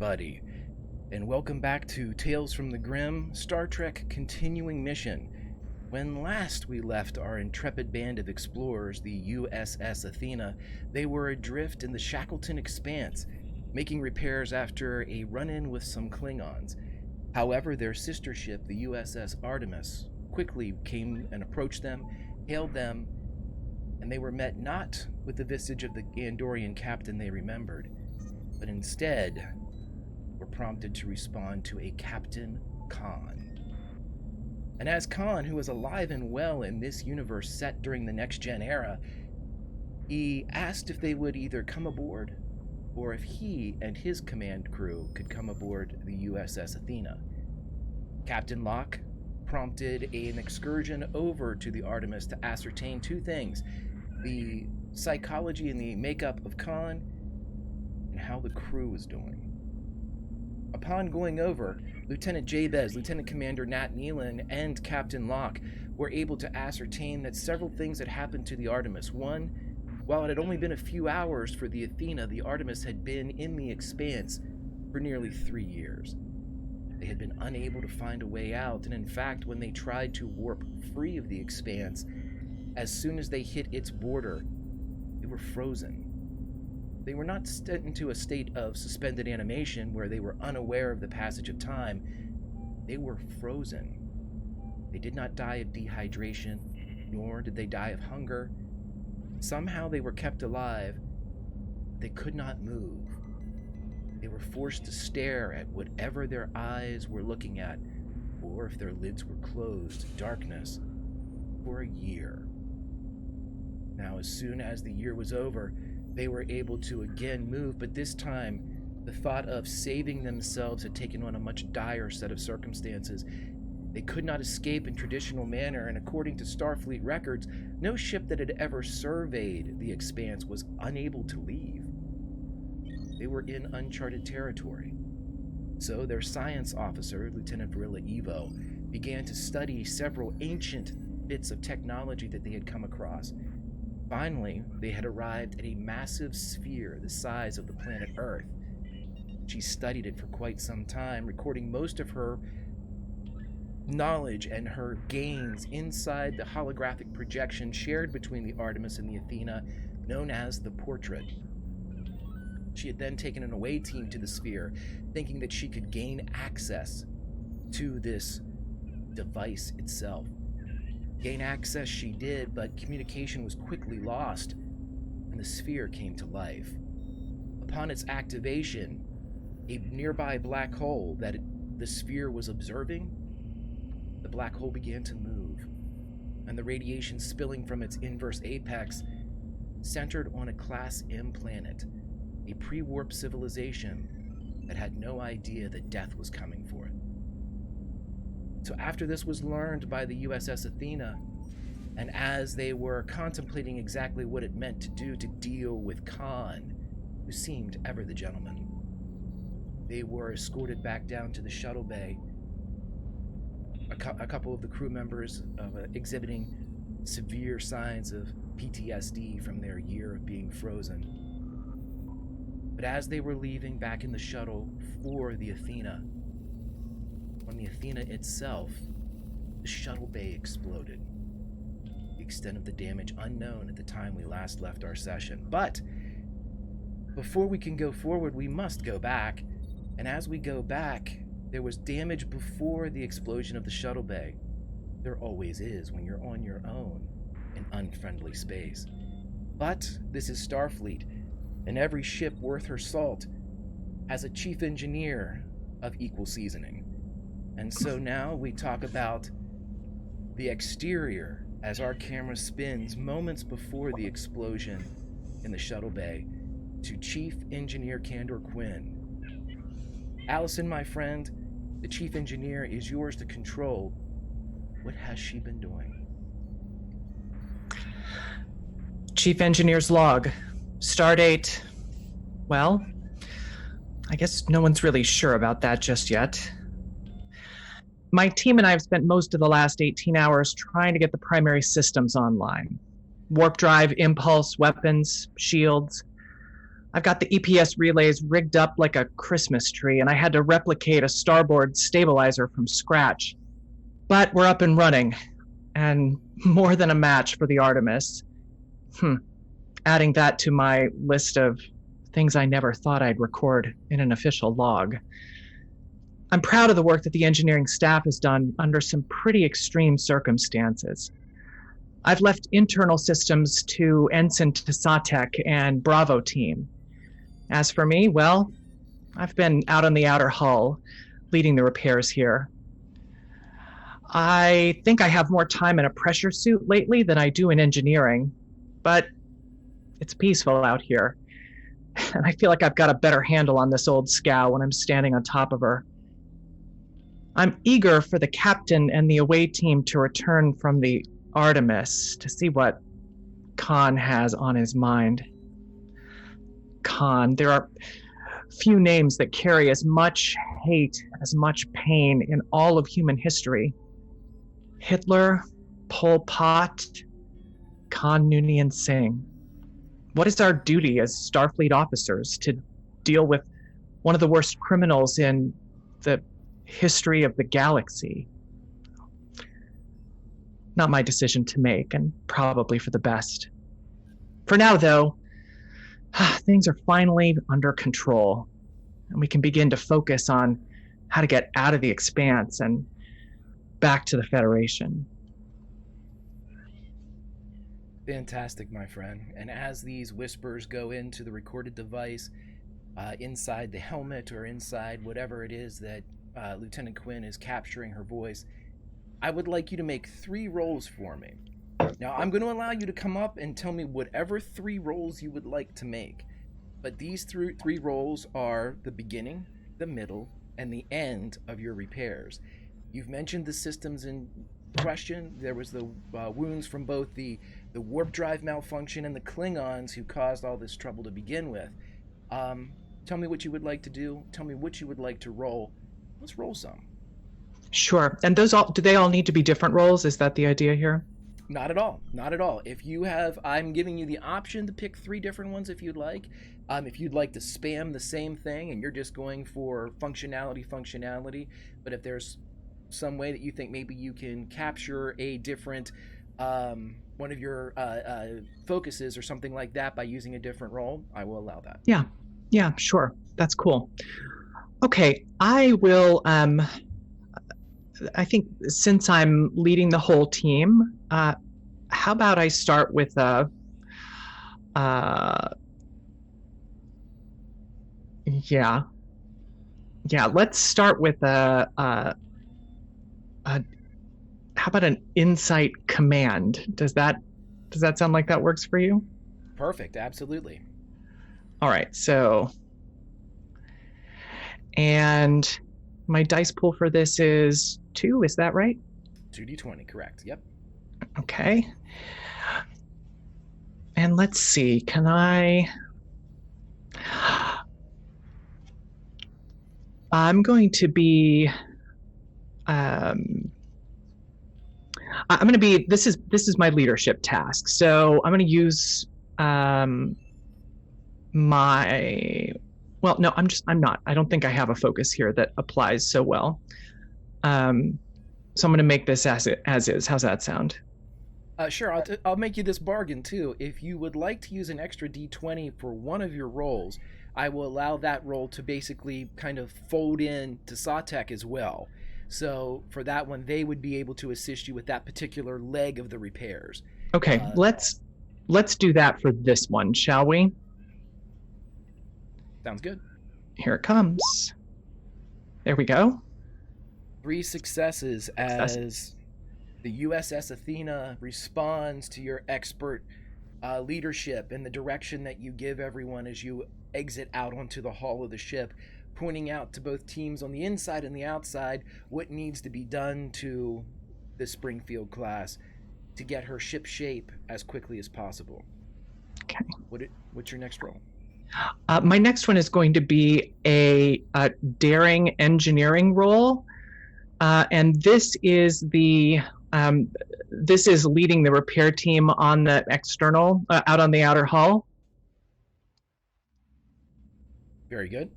everybody, and welcome back to Tales from the Grim, Star Trek Continuing Mission. When last we left our intrepid band of explorers, the USS Athena, they were adrift in the Shackleton Expanse, making repairs after a run-in with some Klingons. However, their sister ship, the USS Artemis, quickly came and approached them, hailed them, and they were met not with the visage of the Andorian captain they remembered, but instead were prompted to respond to a Captain Khan. And as Khan, who was alive and well in this universe set during the Next Gen era, he asked if they would either come aboard or if he and his command crew could come aboard the USS Athena. Captain Locke prompted an excursion over to the Artemis to ascertain two things: the psychology and the makeup of Khan, and how the crew was doing. Upon going over, Lieutenant Jabez, Lieutenant Commander Nat Nealon, and Captain Locke were able to ascertain that several things had happened to the Artemis. One, while it had only been a few hours for the Athena, the Artemis had been in the Expanse for nearly 3 years. They had been unable to find a way out, and in fact, when they tried to warp free of the Expanse, as soon as they hit its border, they were frozen. They were not sent into a state of suspended animation where they were unaware of the passage of time. They were frozen. They did not die of dehydration, nor did they die of hunger. Somehow they were kept alive, but they could not move. They were forced to stare at whatever their eyes were looking at, or if their lids were closed, darkness, for a year. Now, as soon as the year was over, they were able to again move, but this time, the thought of saving themselves had taken on a much dire set of circumstances. They could not escape in traditional manner, and according to Starfleet records, no ship that had ever surveyed the Expanse was unable to leave. They were in uncharted territory. So their science officer, Lieutenant Varilla Evo, began to study several ancient bits of technology that they had come across. Finally, they had arrived at a massive sphere the size of the planet Earth. She studied it for quite some time, recording most of her knowledge and her gains inside the holographic projection shared between the Artemis and the Athena, known as the Portrait. She had then taken an away team to the sphere, thinking that she could gain access to this device itself. Gain access she did, but communication was quickly lost, and the sphere came to life. Upon its activation, a nearby black hole that the sphere was observing, the black hole began to move, and the radiation spilling from its inverse apex centered on a Class M planet, a pre-warp civilization that had no idea that death was coming for it. So after this was learned by the USS Athena, and as they were contemplating exactly what it meant to do to deal with Khan, who seemed ever the gentleman, they were escorted back down to the shuttle bay. A couple of the crew members exhibiting severe signs of PTSD from their year of being frozen. But as they were leaving back in the shuttle for the Athena, on the Athena itself, the shuttle bay exploded. The extent of the damage unknown at the time we last left our session. But before we can go forward, we must go back. And as we go back, there was damage before the explosion of the shuttle bay. There always is when you're on your own in unfriendly space. But this is Starfleet, and every ship worth her salt has a chief engineer of equal seasoning. And so now we talk about the exterior as our camera spins moments before the explosion in the shuttle bay to Chief Engineer Candor Quinn. Allison, my friend, the Chief Engineer is yours to control. What has she been doing? Chief Engineer's log. Stardate. Well, I guess no one's really sure about that just yet. My team and I have spent most of the last 18 hours trying to get the primary systems online. Warp drive, impulse, weapons, shields. I've got the EPS relays rigged up like a Christmas tree, and I had to replicate a starboard stabilizer from scratch. But we're up and running, and more than a match for the Artemis. Adding that to my list of things I never thought I'd record in an official log. I'm proud of the work that the engineering staff has done under some pretty extreme circumstances. I've left internal systems to Ensign Tasatek and Bravo team. As for me, well, I've been out on the outer hull, leading the repairs here. I think I have more time in a pressure suit lately than I do in engineering, but it's peaceful out here. And I feel like I've got a better handle on this old scow when I'm standing on top of her. I'm eager for the captain and the away team to return from the Artemis to see what Khan has on his mind. Khan, there are few names that carry as much hate, as much pain in all of human history. Hitler, Pol Pot, Khan Noonien Singh. What is our duty as Starfleet officers to deal with one of the worst criminals in the history of the galaxy? Not my decision to make, and probably for the best. For now, though, things are finally under control, and we can begin to focus on how to get out of the Expanse and back to the Federation. Fantastic, my friend. And as these whispers go into the recorded device, inside the helmet or inside whatever it is that Lieutenant Quinn is capturing her voice, I would like you to make 3 rolls for me. Now, I'm going to allow you to come up and tell me whatever 3 rolls you would like to make. But these 3 rolls are the beginning, the middle, and the end of your repairs. You've mentioned the systems in question. There was the wounds from both the warp drive malfunction and the Klingons who caused all this trouble to begin with. Tell me what you would like to do. Tell me what you would like to roll. Let's roll some. Sure. And do they all need to be different rolls? Is that the idea here? Not at all. Not at all. If you have, I'm giving you the option to pick 3 different ones if you'd like. If you'd like to spam the same thing and you're just going for functionality, but if there's some way that you think maybe you can capture a different one of your focuses or something like that by using a different role, I will allow that. Yeah, sure. That's cool. Okay, I will, I think since I'm leading the whole team, how about I start with let's start with how about an insight command? Does that sound like that works for you? Perfect, absolutely. All right, so, and my dice pool for this is 2, is that right? 2d20, correct, yep. Okay. And let's see, I'm going to be, I'm going to be, this is my leadership task. So I'm going to use I'm not. I don't think I have a focus here that applies so well. So I'm going to make this as is. How's that sound? Sure, I'll make you this bargain too. If you would like to use an extra d20 for one of your rolls, I will allow that roll to basically kind of fold in to Satek as well. So for that one, they would be able to assist you with that particular leg of the repairs. Okay, let's do that for this one, shall we? Sounds good. Here it comes. There we go. 3 successes as the USS Athena responds to your expert leadership and the direction that you give everyone as you exit out onto the hull of the ship, pointing out to both teams on the inside and the outside what needs to be done to the Springfield class to get her ship shape as quickly as possible. Okay. What's your next role? My next one is going to be a daring engineering role, and this is leading the repair team on the external, out on the outer hull. Very good.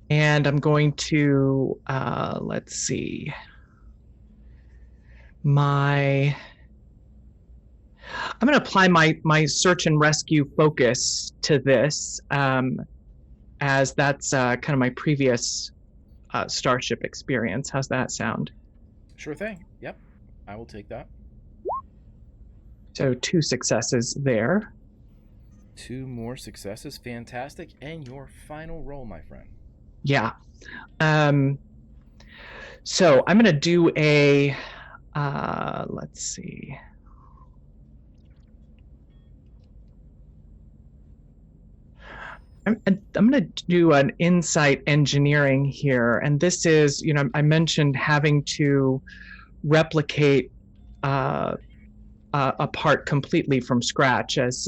And I'm going to, let's see, I'm going to apply my search and rescue focus to this, as that's kind of my previous Starship experience. How's that sound? Sure thing. Yep. I will take that. So 2 successes there. 2 more successes. Fantastic. And your final roll, my friend. Yeah. So I'm going to do a, let's see. I'm going to do an insight engineering here. And this is, I mentioned having to replicate a part completely from scratch as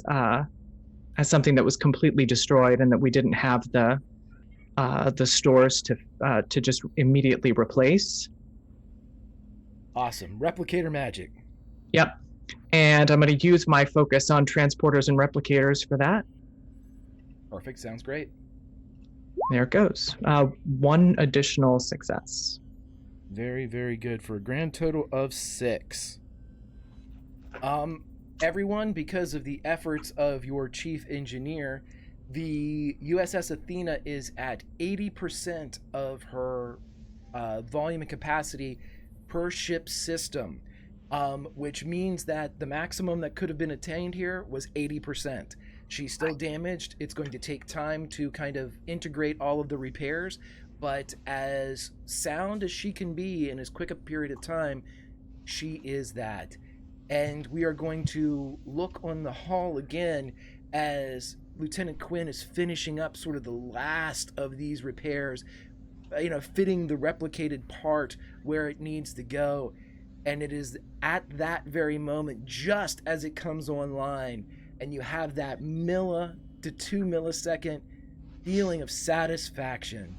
something that was completely destroyed and that we didn't have the stores to just immediately replace. Awesome. Replicator magic. Yep. And I'm going to use my focus on transporters and replicators for that. Perfect. Sounds great. There it goes. 1 additional success. Very, very good for a grand total of 6. Everyone, because of the efforts of your chief engineer, the USS Athena is at 80% of her volume and capacity per ship system, which means that the maximum that could have been attained here was 80%. She's still damaged. It's going to take time to kind of integrate all of the repairs, but as sound as she can be in as quick a period of time, she is that. And we are going to look on the hall again as Lieutenant Quinn is finishing up sort of the last of these repairs, fitting the replicated part where it needs to go. And it is at that very moment, just as it comes online, and you have that to 2 millisecond feeling of satisfaction,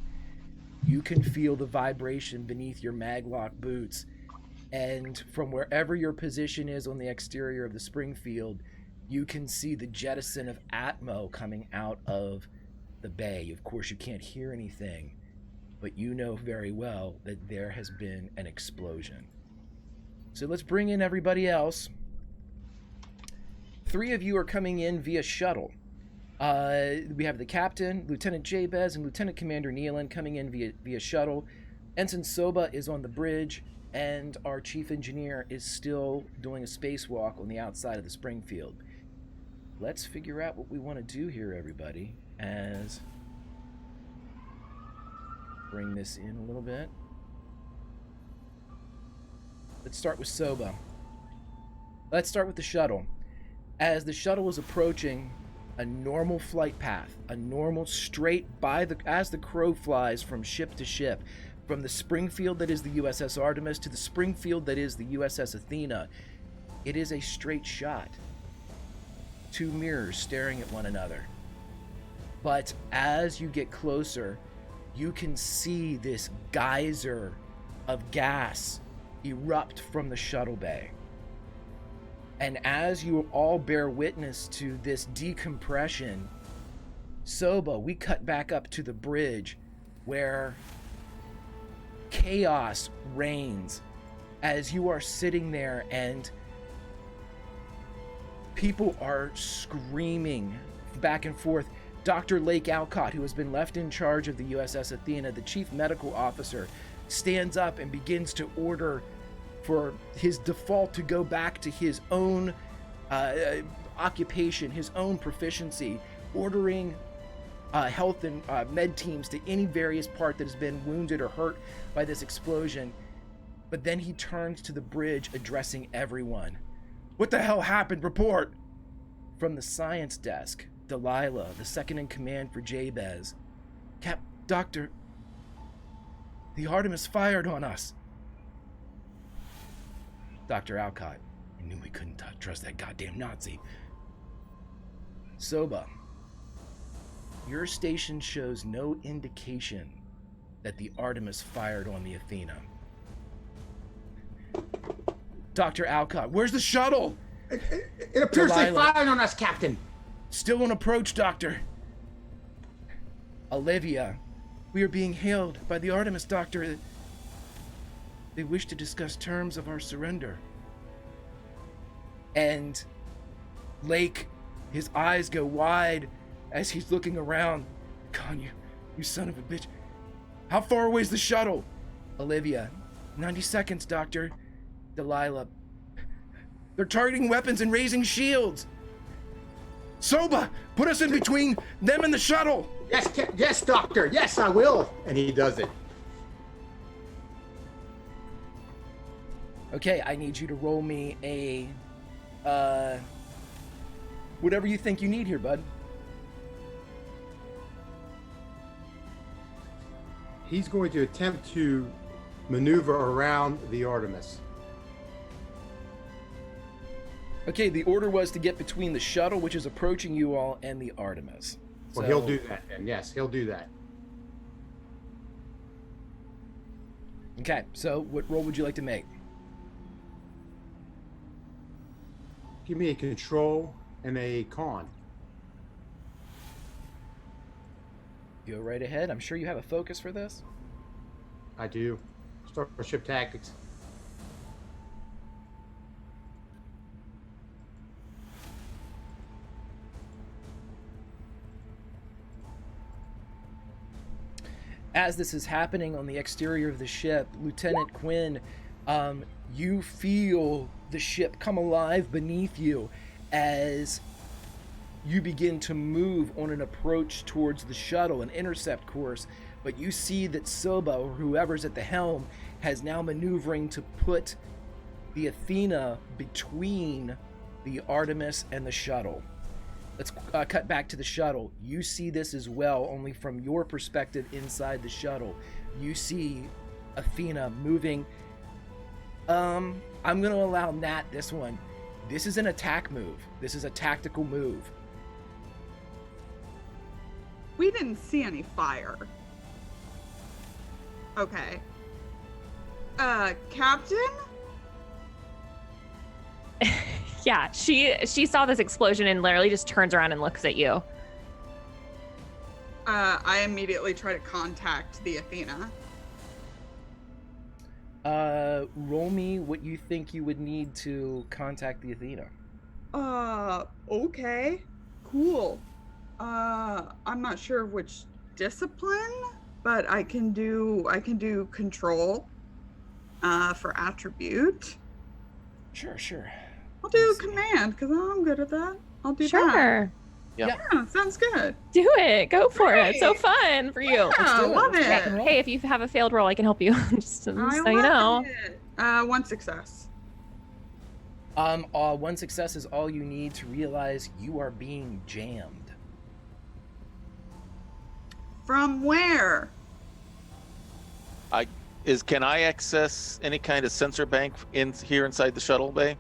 you can feel the vibration beneath your maglock boots. And from wherever your position is on the exterior of the Springfield, you can see the jettison of Atmo coming out of the bay. Of course, you can't hear anything, but you know very well that there has been an explosion. So let's bring in everybody else. 3 of you are coming in via shuttle. We have the captain, Lieutenant Jabez, and Lieutenant Commander Nealon coming in via shuttle. Ensign Soba is on the bridge, and our chief engineer is still doing a spacewalk on the outside of the Springfield. Let's figure out what we want to do here, everybody, as bring this in a little bit. Let's start with Soba. Let's start with the shuttle. As the shuttle is approaching a normal flight path, a normal straight as the crow flies from ship to ship, from the Springfield that is the USS Artemis to the Springfield that is the USS Athena, it is a straight shot. 2 mirrors staring at one another. But as you get closer, you can see this geyser of gas erupt from the shuttle bay. And as you all bear witness to this decompression, Soba, we cut back up to the bridge where chaos reigns as you are sitting there and people are screaming back and forth. Dr. Lake Alcott, who has been left in charge of the USS Athena, the chief medical officer, stands up and begins to order for his default to go back to his own occupation, his own proficiency, ordering health and med teams to any various part that has been wounded or hurt by this explosion. But then he turns to the bridge, addressing everyone. What the hell happened? Report! From the science desk, Delilah, the second in command for Jabez. Doctor, the Artemis fired on us. Dr. Alcott, I knew we couldn't trust that goddamn Nazi. Soba, your station shows no indication that the Artemis fired on the Athena. Dr. Alcott, where's the shuttle? It appears they fired on us, Captain. Still on approach, Doctor. Olivia, we are being hailed by the Artemis, Doctor. They wish to discuss terms of our surrender. And Lake, his eyes go wide as he's looking around. Con, you son of a bitch. How far away is the shuttle? Olivia, 90 seconds, Doctor. Delilah, they're targeting weapons and raising shields. Soba, put us in between them and the shuttle. Yes, Doctor. Yes, I will. And he does it. Okay, I need you to roll me a, whatever you think you need here, bud. He's going to attempt to maneuver around the Artemis. Okay, the order was to get between the shuttle, which is approaching you all, and the Artemis. Well, he'll do that then. Yes, he'll do that. Okay, so what roll would you like to make? Give me a control and a con. Go right ahead. I'm sure you have a focus for this. I do. Starship tactics. As this is happening on the exterior of the ship, Lieutenant Quinn, you feel the ship come alive beneath you as you begin to move on an approach towards the shuttle, an intercept course. But you see that Soba, or whoever's at the helm, has now maneuvering to put the Athena between the Artemis and the shuttle. Let's cut back to the shuttle. You see this as well, only from your perspective inside the shuttle. You see Athena moving. I'm going to allow Nat this one. This is an attack move. This is a tactical move. We didn't see any fire. Okay. Captain? Yeah, she saw this explosion and literally just turns around and looks at you. I immediately try to contact the Athena. Roll me what you think you would need to contact the Athena. Okay. Cool. I'm not sure of which discipline, but I can do control, for attribute. Sure. I'll do command, because I'm good at that. I'll do that. Sure. Yeah. Yeah, sounds good. Do it. Go for Great. it. So fun for you. Yeah, I love it. Hey, if you have a failed roll, I can help you. just so I you know. love it. One success. One success is all you need to realize you are being jammed. From where? Can I access any kind of sensor bank here inside the shuttle bay?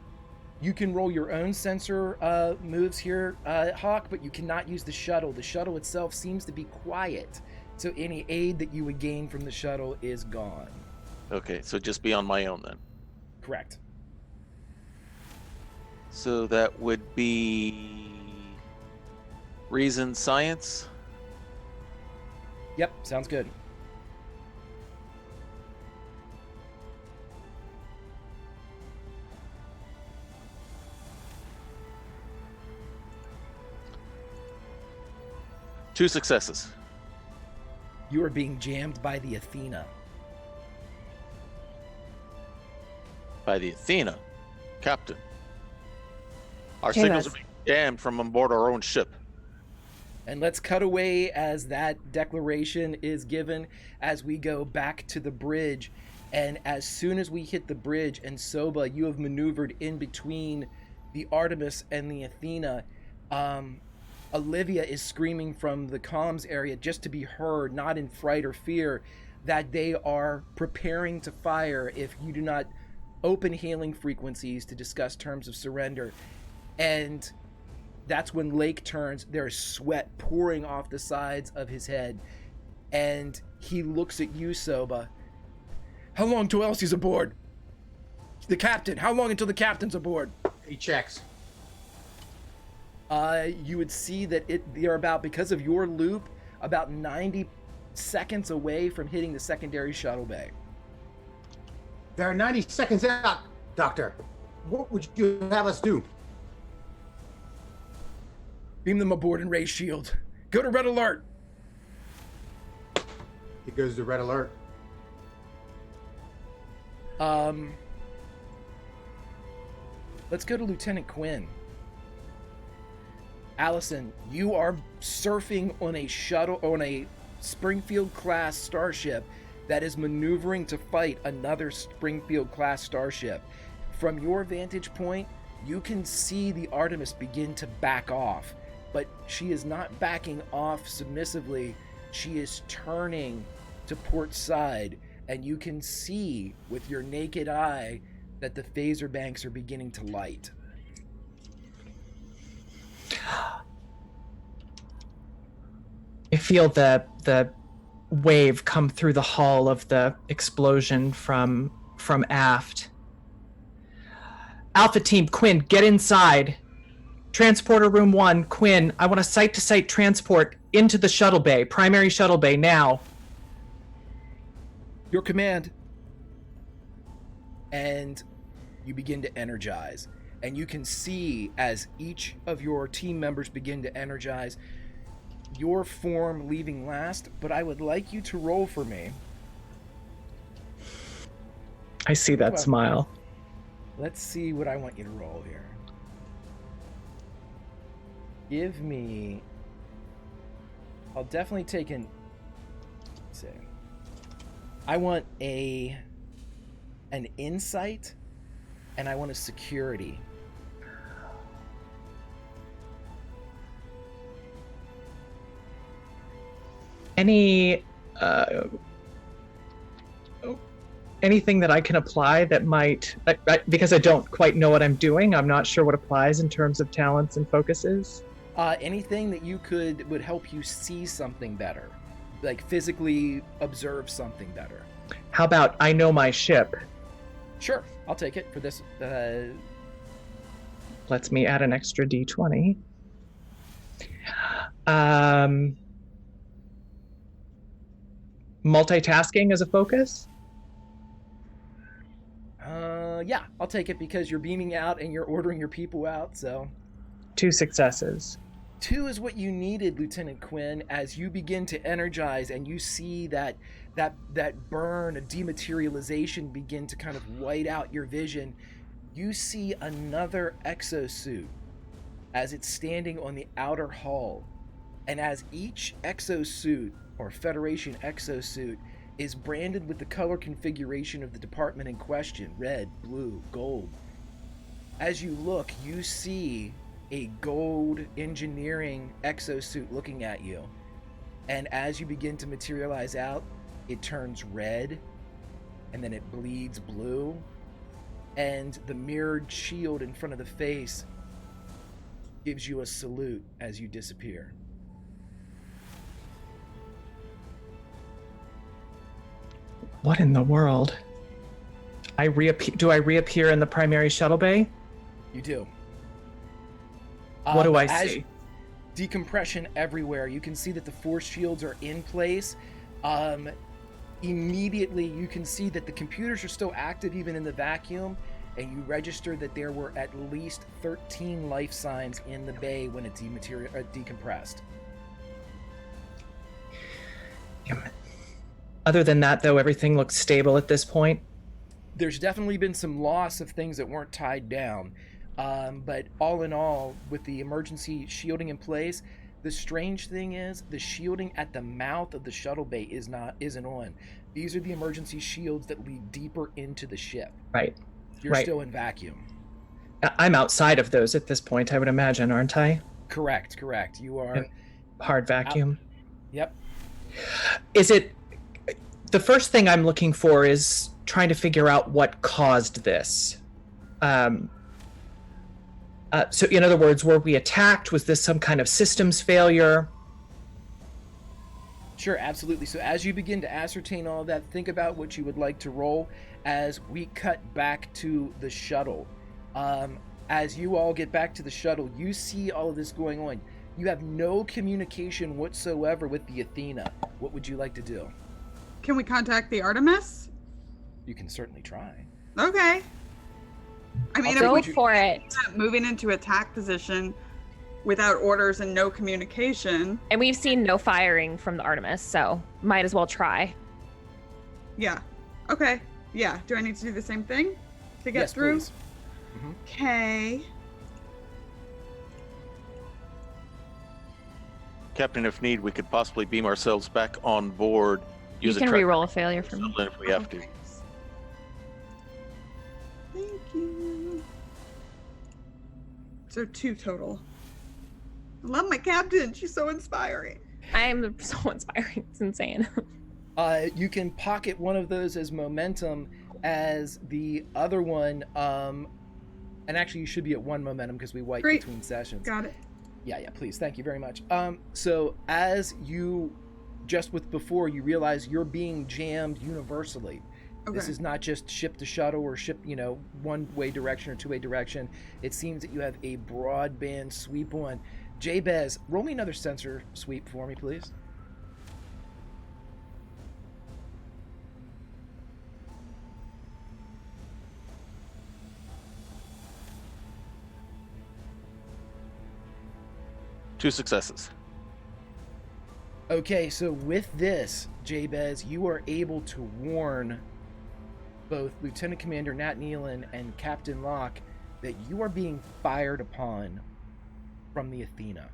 You can roll your own sensor moves here, Hawk, but you cannot use the shuttle. The shuttle itself seems to be quiet, so any aid that you would gain from the shuttle is gone. Okay, so just be on my own then. Correct. So that would be reason science. Yep, sounds good. Two successes. You are being jammed by the Athena. By the Athena, Captain. Our Okay, signals are Les. being jammed from on board our own ship. And let's cut away as that declaration is given as we go back to the bridge. And as soon as we hit the bridge, and Soba, you have maneuvered in between the Artemis and the Athena, Olivia is screaming from the comms area just to be heard, not in fright or fear, that they are preparing to fire if you do not open hailing frequencies to discuss terms of surrender. And that's when Lake turns. There's sweat pouring off the sides of his head. And he looks at you, Soba. How long till Elsie's aboard? The captain. How long until the captain's aboard? He checks. You would see that they're about, because of your loop, about 90 seconds away from hitting the secondary shuttle bay. There are 90 seconds out, Doctor. What would you have us do? Beam them aboard and raise shield. Go to red alert. It goes to red alert. Let's go to Lieutenant Quinn. Allison, you are surfing on a shuttle, on a Springfield-class starship that is maneuvering to fight another Springfield-class starship. From your vantage point, you can see the Artemis begin to back off, but she is not backing off submissively. She is turning to port side, and you can see with your naked eye that the phaser banks are beginning to light. I feel the wave come through the hull of the explosion from aft. Alpha Team, Quinn, get inside. Transporter Room 1, Quinn, I want a site-to-site transport into the shuttle bay, primary shuttle bay, now. Your command. And you begin to energize. And you can see as each of your team members begin to energize, your form leaving last, but I would like you to roll for me. I see that smile. Let's see what I want you to roll here. Give me... I'll definitely take an... Let's see. I want an insight, and I want a security. Anything that I can apply that might, because I don't quite know what I'm doing, I'm not sure what applies in terms of talents and focuses. Anything that would help you see something better, like physically observe something better. How about I know my ship? Sure, I'll take it for this. Lets me add an extra D20. Multitasking as a focus? Yeah, I'll take it because you're beaming out and you're ordering your people out, so... 2 successes. 2 is what you needed, Lieutenant Quinn, as you begin to energize and you see that burn, a dematerialization begin to kind of white out your vision. You see another exosuit as it's standing on the outer hull. And as each exosuit, or Federation exosuit, is branded with the color configuration of the department in question, red, blue, gold. As you look, you see a gold engineering exosuit looking at you. And as you begin to materialize out, it turns red, and then it bleeds blue, and the mirrored shield in front of the face gives you a salute as you disappear. What in the world? Do I reappear in the primary shuttle bay? You do. What do I see? Decompression everywhere. You can see that the force shields are in place. Immediately, you can see that the computers are still active even in the vacuum, and you register that there were at least 13 life signs in the bay when it decompressed. Other than that, though, everything looks stable at this point. There's definitely been some loss of things that weren't tied down. But all in all, with the emergency shielding in place, the strange thing is the shielding at the mouth of the shuttle bay isn't on. These are the emergency shields that lead deeper into the ship. Right. You're still in vacuum. I'm outside of those at this point, I would imagine, aren't I? Correct. You are in hard vacuum. Yep. Is it... The first thing I'm looking for is trying to figure out what caused this. So in other words, were we attacked? Was this some kind of systems failure? Sure, absolutely. So as you begin to ascertain all of that, think about what you would like to roll as we cut back to the shuttle. As you all get back to the shuttle, you see all of this going on. You have no communication whatsoever with the Athena. What would you like to do? Can we contact the Artemis? You can certainly try. Okay. I mean, Go if we for it. moving into attack position without orders and no communication. And we've seen no firing from the Artemis, so might as well try. Yeah. Okay. Yeah. Do I need to do the same thing to get Yes, through? please. Okay. Captain, if need, we could possibly beam ourselves back on board. You Use can a track re-roll a failure for me. if we have to. Thank you. So 2 total. I love my captain. She's so inspiring. I'm so inspiring. It's insane. You can pocket one of those as momentum, as the other one, and actually you should be at 1 momentum because we wipe Great. between sessions. Got it. Yeah, please. Thank you very much. So as you, just with before, you realize you're being jammed universally. Okay. This is not just ship to shuttle or ship, one-way direction or two-way direction. It seems that you have a broadband sweep on. Jabez, roll me another sensor sweep for me, please. Two successes. Okay, so with this, Jabez, you are able to warn both Lieutenant Commander Nat Nealon and Captain Locke that you are being fired upon from the Athena.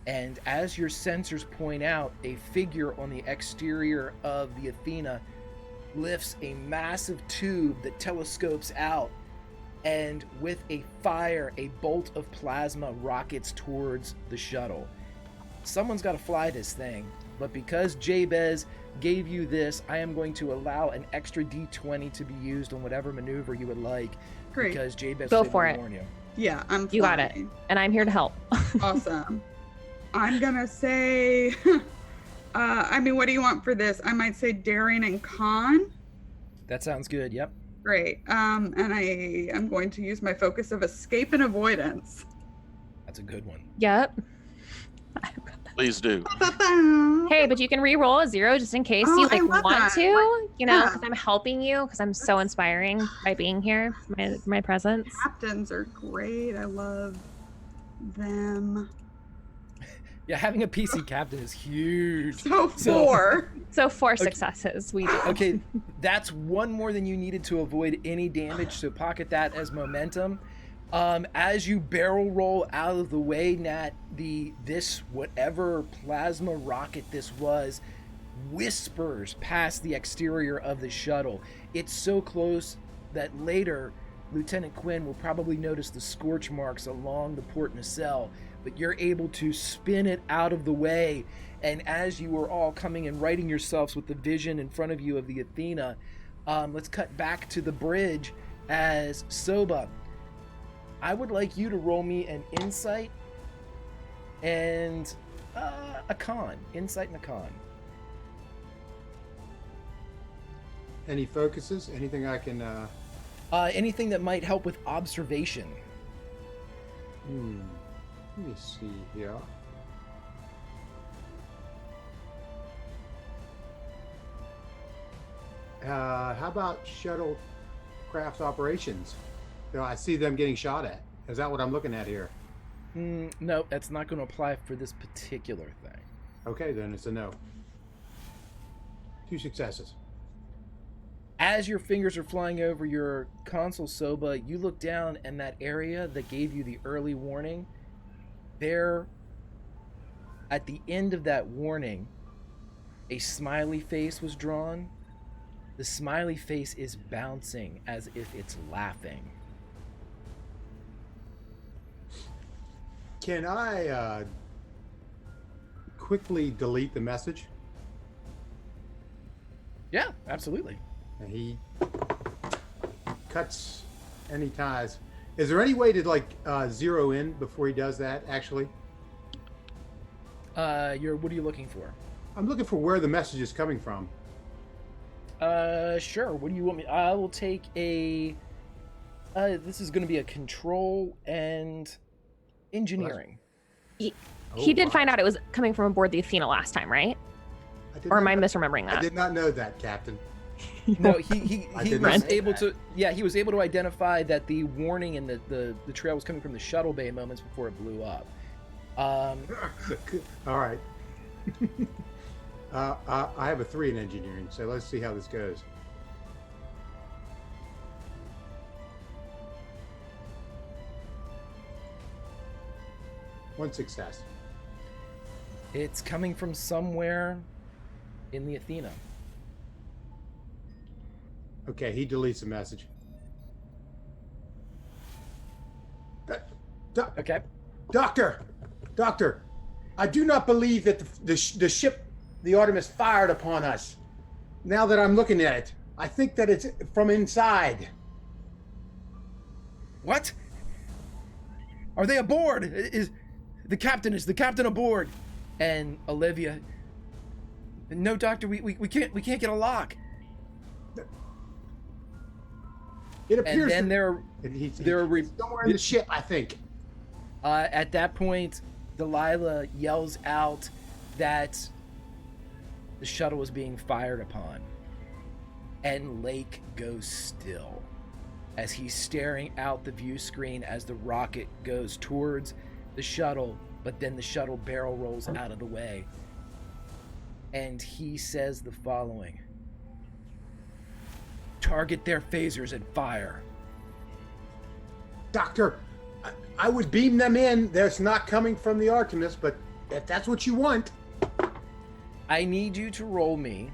And as your sensors point out, a figure on the exterior of the Athena lifts a massive tube that telescopes out, and with a fire, a bolt of plasma rockets towards the shuttle. Someone's got to fly this thing, but because Jabez gave you this, I am going to allow an extra D20 to be used on whatever maneuver you would like. Great. Because Jabez Go was able for to it. warn you. Yeah, I'm You got it. flying. And I'm here to help. Awesome. I'm gonna say, what do you want for this? I might say daring and con. That sounds good. Yep. Great. And I am going to use my focus of escape and avoidance. That's a good one. Yep. Please do. Hey, but you can re-roll a 0 just in case Oh, you I love want that. to, Yeah. because I'm helping you, because I'm so inspiring by being here, my presence. Captains are great. I love them. Yeah, having a PC captain is huge. So 4. So 4 successes we do. Okay, that's one more than you needed to avoid any damage, so pocket that as momentum. As you barrel roll out of the way, Nat, this whatever plasma rocket this was whispers past the exterior of the shuttle. It's so close that later Lieutenant Quinn will probably notice the scorch marks along the port nacelle, but you're able to spin it out of the way. And as you are all coming and righting yourselves with the vision in front of you of the Athena, let's cut back to the bridge as Soba. I would like you to roll me an insight and a con. Insight and a con. Any focuses? Anything I can... Anything that might help with observation. Let me see here. How about shuttlecraft operations? I see them getting shot at. Is that what I'm looking at here? No, that's not going to apply for this particular thing. Okay, then it's a no. 2 successes. As your fingers are flying over your console, Soba, you look down, and that area that gave you the early warning, there, at the end of that warning, a smiley face was drawn. The smiley face is bouncing as if it's laughing. Can I quickly delete the message? Yeah, absolutely. And he cuts any ties. Is there any way to zero in before he does that? Actually, What are you looking for? I'm looking for where the message is coming from. Sure. What do you want me? I will take a This is going to be a control and engineering. He Oh, did wow. find out it was coming from aboard the Athena last time, right? Or am I misremembering I that? did not know that, Captain. No, he I did was not know able that. to. Yeah, he was able to identify that the warning and the trail was coming from the shuttle bay moments before it blew up. All right. I have a 3 in engineering, so let's see how this goes. One success. It's coming from somewhere in the Athena. Okay, he deletes the message. Okay. Doctor, I do not believe that the ship, the Artemis, fired upon us. Now that I'm looking at it, I think that it's from inside. What? Are they aboard? Is the captain aboard? And Olivia, no, Doctor, we can't get a lock. It appears And then he's somewhere in the ship, I think. At that point, Delilah yells out that the shuttle is being fired upon, and Lake goes still as he's staring out the view screen as the rocket goes towards the shuttle, but then the shuttle barrel rolls out of the way, and he says the following: "Target their phasers and fire." Doctor, I would beam them in. That's not coming from the Artemis, but if that's what you want. I need you to roll me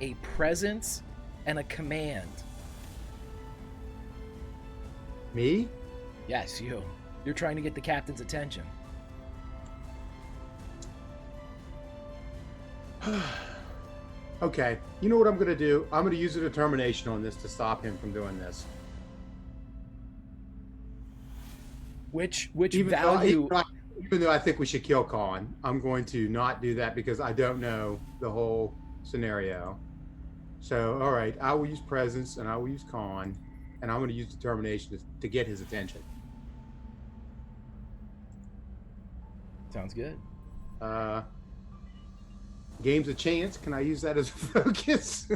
a presence and a command. Me? Yes, you. You're trying to get the captain's attention. Okay, you know what I'm going to do? I'm going to use a determination on this to stop him from doing this. Which Even value? even though I think we should kill Colin, I'm going to not do that because I don't know the whole scenario. So, all right, I will use presence and I will use con, and I'm going to use determination to get his attention. Sounds good. Game's a chance. Can I use that as a focus?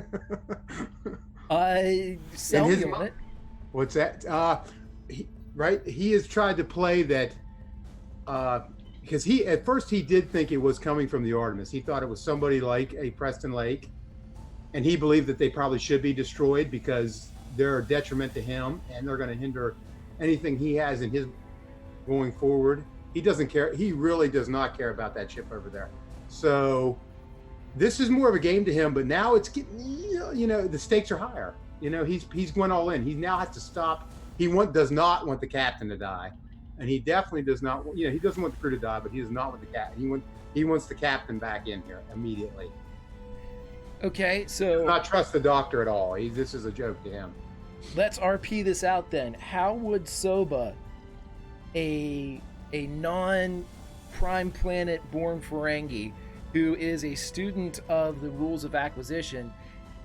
Sell his me mo- on it. What's that? He has tried to play that because at first he did think it was coming from the Artemis. He thought it was somebody like a Preston Lake, and he believed that they probably should be destroyed because they're a detriment to him and they're going to hinder anything he has in his going forward. He doesn't care. He really does not care about that ship over there. So this is more of a game to him, but now it's getting, the stakes are higher. He's going all in. He now has to stop. He does not want the captain to die, and he definitely does not. He doesn't want the crew to die, but he does not want the captain. He wants the captain back in here immediately. Okay, so Do not trust the doctor at all. This is a joke to him. let's RP this out then. How would Soba, a non-prime planet born Ferengi, who is a student of the rules of acquisition,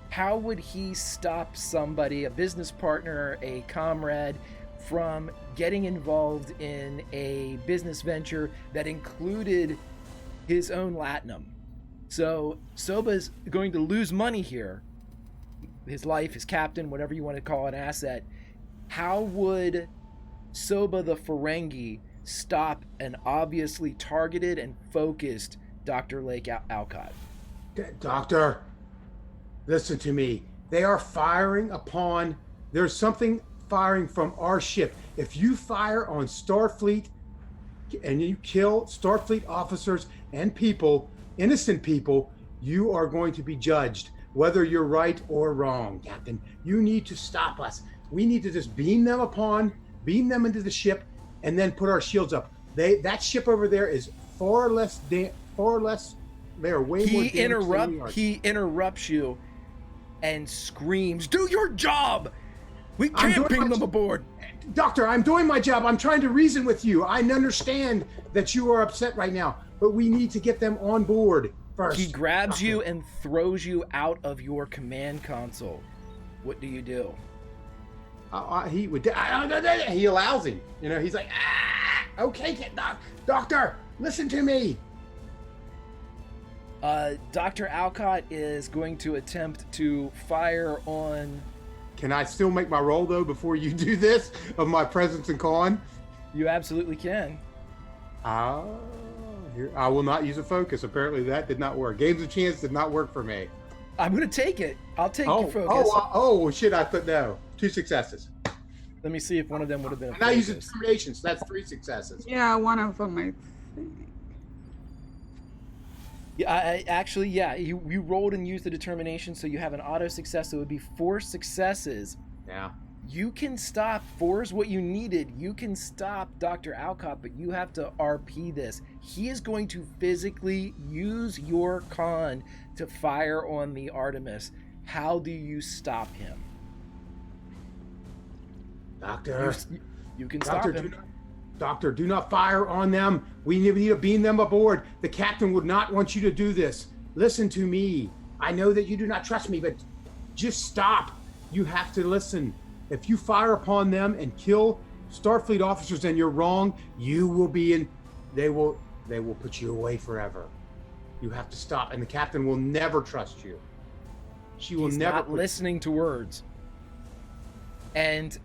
how would he stop somebody, a business partner, a comrade, from getting involved in a business venture that included his own latinum? So Soba's going to lose money here. His life, his captain, whatever you want to call an asset. How would Soba the Ferengi stop an obviously targeted and focused Dr. Lake Alcott? Doctor, listen to me. They are firing upon. There's something firing from our ship. If you fire on Starfleet and you kill Starfleet officers and people, innocent people, you are going to be judged, whether you're right or wrong, Captain. You need to stop us. We need to just beam them into the ship, and then put our shields up. That ship over there is far less. They are way more. He interrupts you and screams, "Do your job! We can't bring them aboard!" Doctor, I'm doing my job. I'm trying to reason with you. I understand that you are upset right now, but we need to get them on board first. He grabs you and throws you out of your command console. What do you do? he would. He allows him. You know, he's like, okay, doctor, listen to me. Dr. Alcott is going to attempt to fire on. Can I still make my roll though before you do this of my presence and con? You absolutely can. Here, I will not use a focus. Apparently that did not work. Games of chance did not work for me. I'm going to take it. I'll take your focus. Oh, shit, I put no. 2 successes. Let me see if one of them would have been a And I use focus. determination, so that's 3 successes. Yeah, one of them, I think. Yeah, you rolled and used the determination, so you have an auto success, so it would be 4 successes. Yeah. You can stop. 4 is what you needed. You can stop Dr. Alcott, but you have to RP this. He is going to physically use your con to fire on the Artemis. How do you stop him? Doctor. You can stop him. Doctor, do not fire on them. We need to beam them aboard. The captain would not want you to do this. Listen to me. I know that you do not trust me, but just stop. You have to listen. If you fire upon them and kill Starfleet officers and you're wrong, you will be in. They will put you away forever. You have to stop, and the captain will never trust you. She will He's never not listening to words. And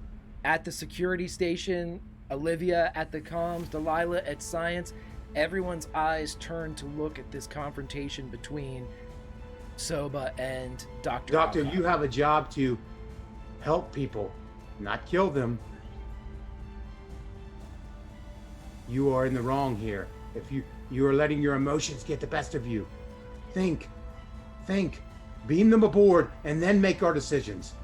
at the security station, Olivia at the comms, Delilah at science, everyone's eyes turn to look at this confrontation between Soba and Dr. Doctor, Alcott. you have a job to help people, not kill them. You are in the wrong here. If you are letting your emotions get the best of you. Think, beam them aboard, and then make our decisions.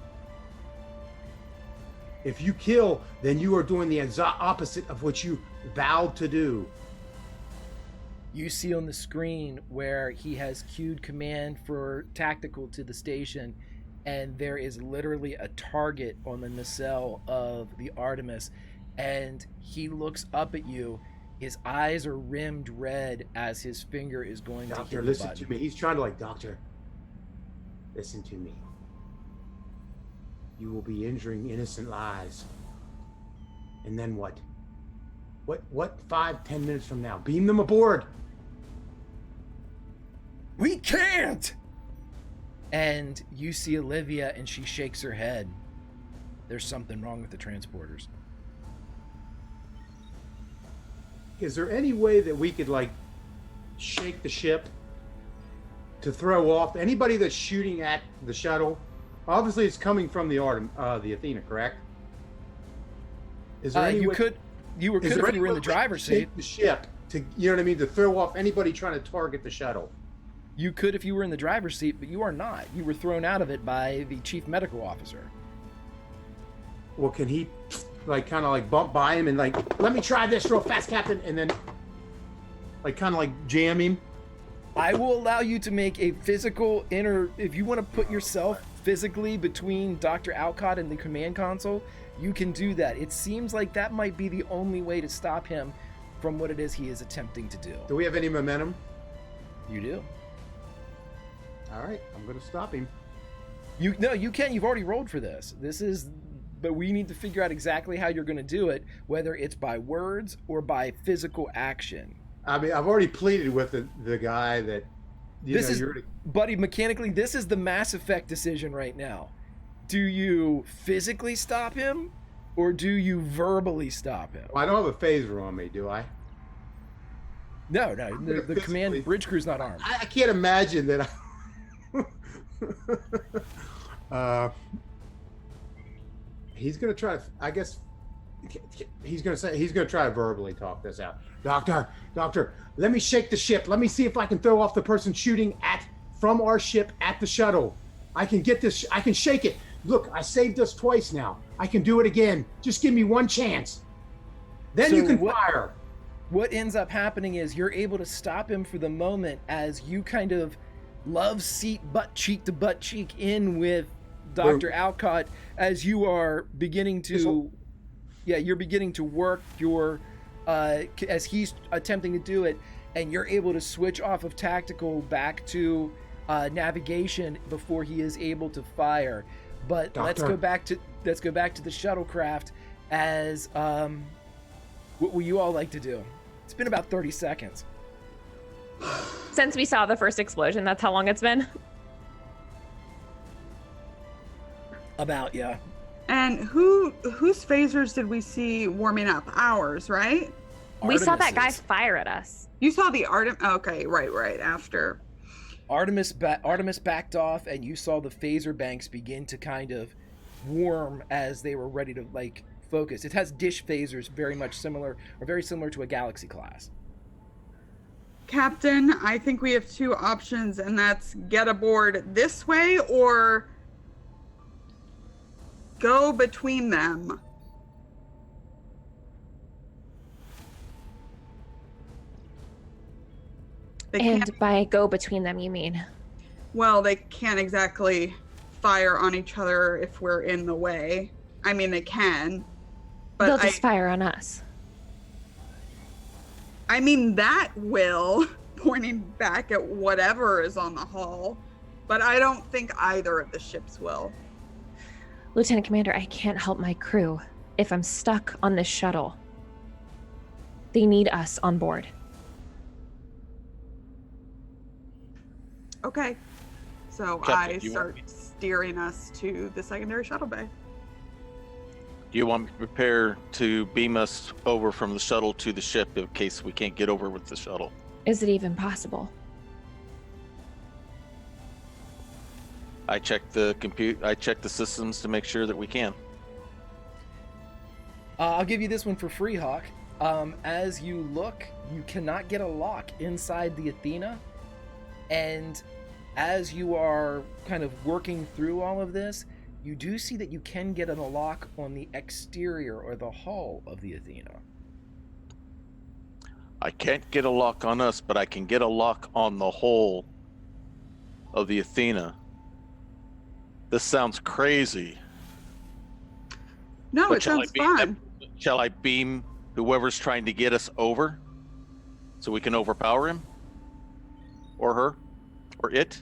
If you kill, then you are doing the opposite of what you vowed to do. You see on the screen where he has queued command for tactical to the station, and there is literally a target on the nacelle of the Artemis, and he looks up at you. His eyes are rimmed red as his finger is going Doctor, to hit the listen button. to me. He's trying to Doctor, listen to me. You will be injuring innocent lives. And then what? What 5-10 minutes from now? Beam them aboard. We can't! And you see Olivia, and she shakes her head. There's something wrong with the transporters. Is there any way that we could shake the ship to throw off anybody that's shooting at the shuttle? Obviously, it's coming from the Athena, correct? Is there any you way, could if you were in the driver's seat. shake the ship to, you know what I mean, to throw off anybody trying to target the shuttle? You could if you were in the driver's seat, but you are not. You were thrown out of it by the chief medical officer. Well, can he kind of bump by him and let me try this real fast, Captain, and then kind of jam him? I will allow you to make a physical if you want to put yourself physically between Dr. Alcott and the command console, you can do that. It seems like that might be the only way to stop him from what it is he is attempting to do. Do we have any momentum? You do. All right, I'm going to stop him. You can. You've already rolled for this. But we need to figure out exactly how you're going to do it, whether it's by words or by physical action. I mean, I've already pleaded with the guy that, buddy, mechanically, this is the Mass Effect decision right now. Do you physically stop him, or do you verbally stop him? Well, I don't have a phaser on me, do I? No. The command bridge crew's not armed. I can't imagine that. He's gonna try. I guess he's gonna try to verbally talk this out. Doctor, let me shake the ship. Let me see if I can throw off the person shooting from our ship at the shuttle. I can get this. I can shake it. Look, I saved us twice now. I can do it again. Just give me one chance. Then you can fire. What ends up happening is you're able to stop him for the moment as you kind of love seat butt cheek to butt cheek in with Dr. Alcott as you are beginning to you're beginning to work your as he's attempting to do it, and you're able to switch off of tactical back to navigation before he is able to fire. But let's Doctor. go back to the shuttlecraft. As what will you all like to do? It's been about 30 seconds. Since we saw the first explosion, that's how long it's been. About, yeah. And whose phasers did we see warming up? Ours, right? We saw that guy Artemis's. fire at us. You saw the Okay, right. After. Artemis backed off, and you saw the phaser banks begin to kind of warm as they were ready to like focus. It has dish phasers, very similar to a Galaxy class. Captain, I think we have two options, and that's get aboard this way or go between them. They And can't, by go between them, you mean? well, they can't exactly fire on each other if we're in the way. I mean, they can, They'll but just fire on us. I mean, that will, pointing back at whatever is on the hull, but I don't think either of the ships will. Lieutenant Commander, I can't help my crew if I'm stuck on this shuttle. They need us on board. Okay. So Captain, I do you start want me- steering us to the secondary shuttle bay. Do you want me to prepare to beam us over from the shuttle to the ship in case we can't get over with the shuttle? Is it even possible? I checked the systems to make sure that we can. I'll give you this one for free, Hawk. As you look, you cannot get a lock inside the Athena, and as you are kind of working through all of this, you do see that you can get a lock on the exterior or the hull of the Athena. I can't get a lock on us, but I can get a lock on the hull of the Athena. This sounds crazy. No, But it sounds fun. Shall I beam whoever's trying to get us over so we can overpower him? Or her? Or it?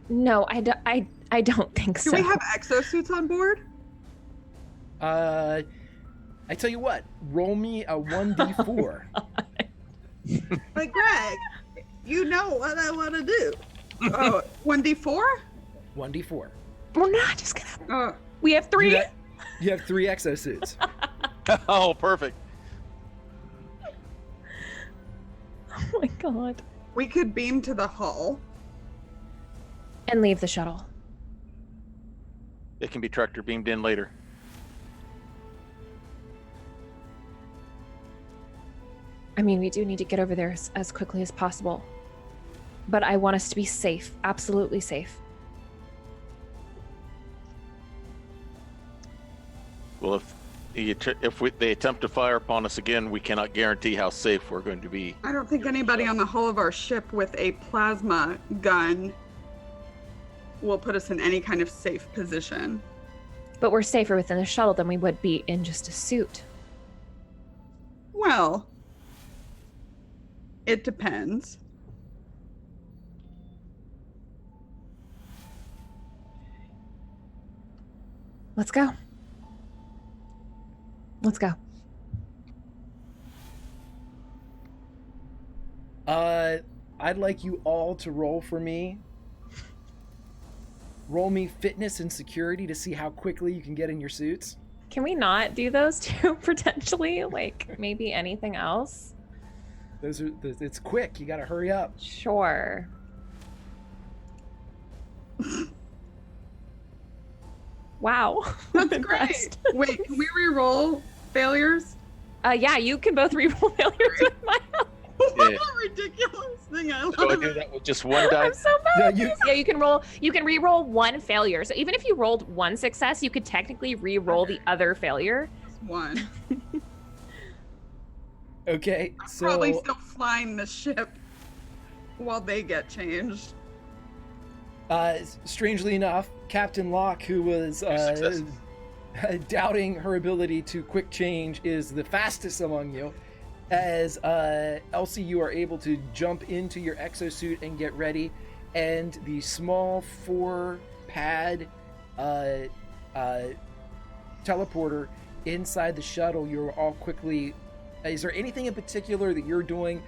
No, I don't think Do so. we have exosuits on board? I tell you what, roll me a 1d4. But Greg, you know what I want to do. Oh, 1d4? 1d4. We're not just gonna. We have 3. You have 3 exosuits. Oh, perfect. Oh my god. We could beam to the hull. And leave the shuttle. It can be tractor beamed in later. I mean, we do need to get over there as quickly as possible. But I want us to be safe. Absolutely safe. Well, if they attempt to fire upon us again, we cannot guarantee how safe we're going to be. I don't think anybody on the hull of our ship with a plasma gun will put us in any kind of safe position. But we're safer within the shuttle than we would be in just a suit. Well, it depends. Let's go. Let's go. I'd like you all to roll for me. Roll me fitness and security to see how quickly you can get in your suits. Can we not do those two potentially? Like maybe anything else? It's quick. You got to hurry up. Sure. Wow. That's I'm great. impressed. Wait, can we re-roll failures? Yeah, you can both reroll failures with my help. What a ridiculous thing! I So I love do it. that with just one I'm die. so bad. Yeah, Yeah, you can re-roll one failure. So even if you rolled one success, you could technically re-roll the other failure. One. Okay, I'm so probably still flying the ship while they get changed. strangely enough, Captain Locke, who was Success. doubting her ability to quick change, is the fastest among you. As Elsie, you are able to jump into your exosuit and get ready, and the small 4-pad teleporter inside the shuttle, you're all quickly... Is there anything in particular that you're doing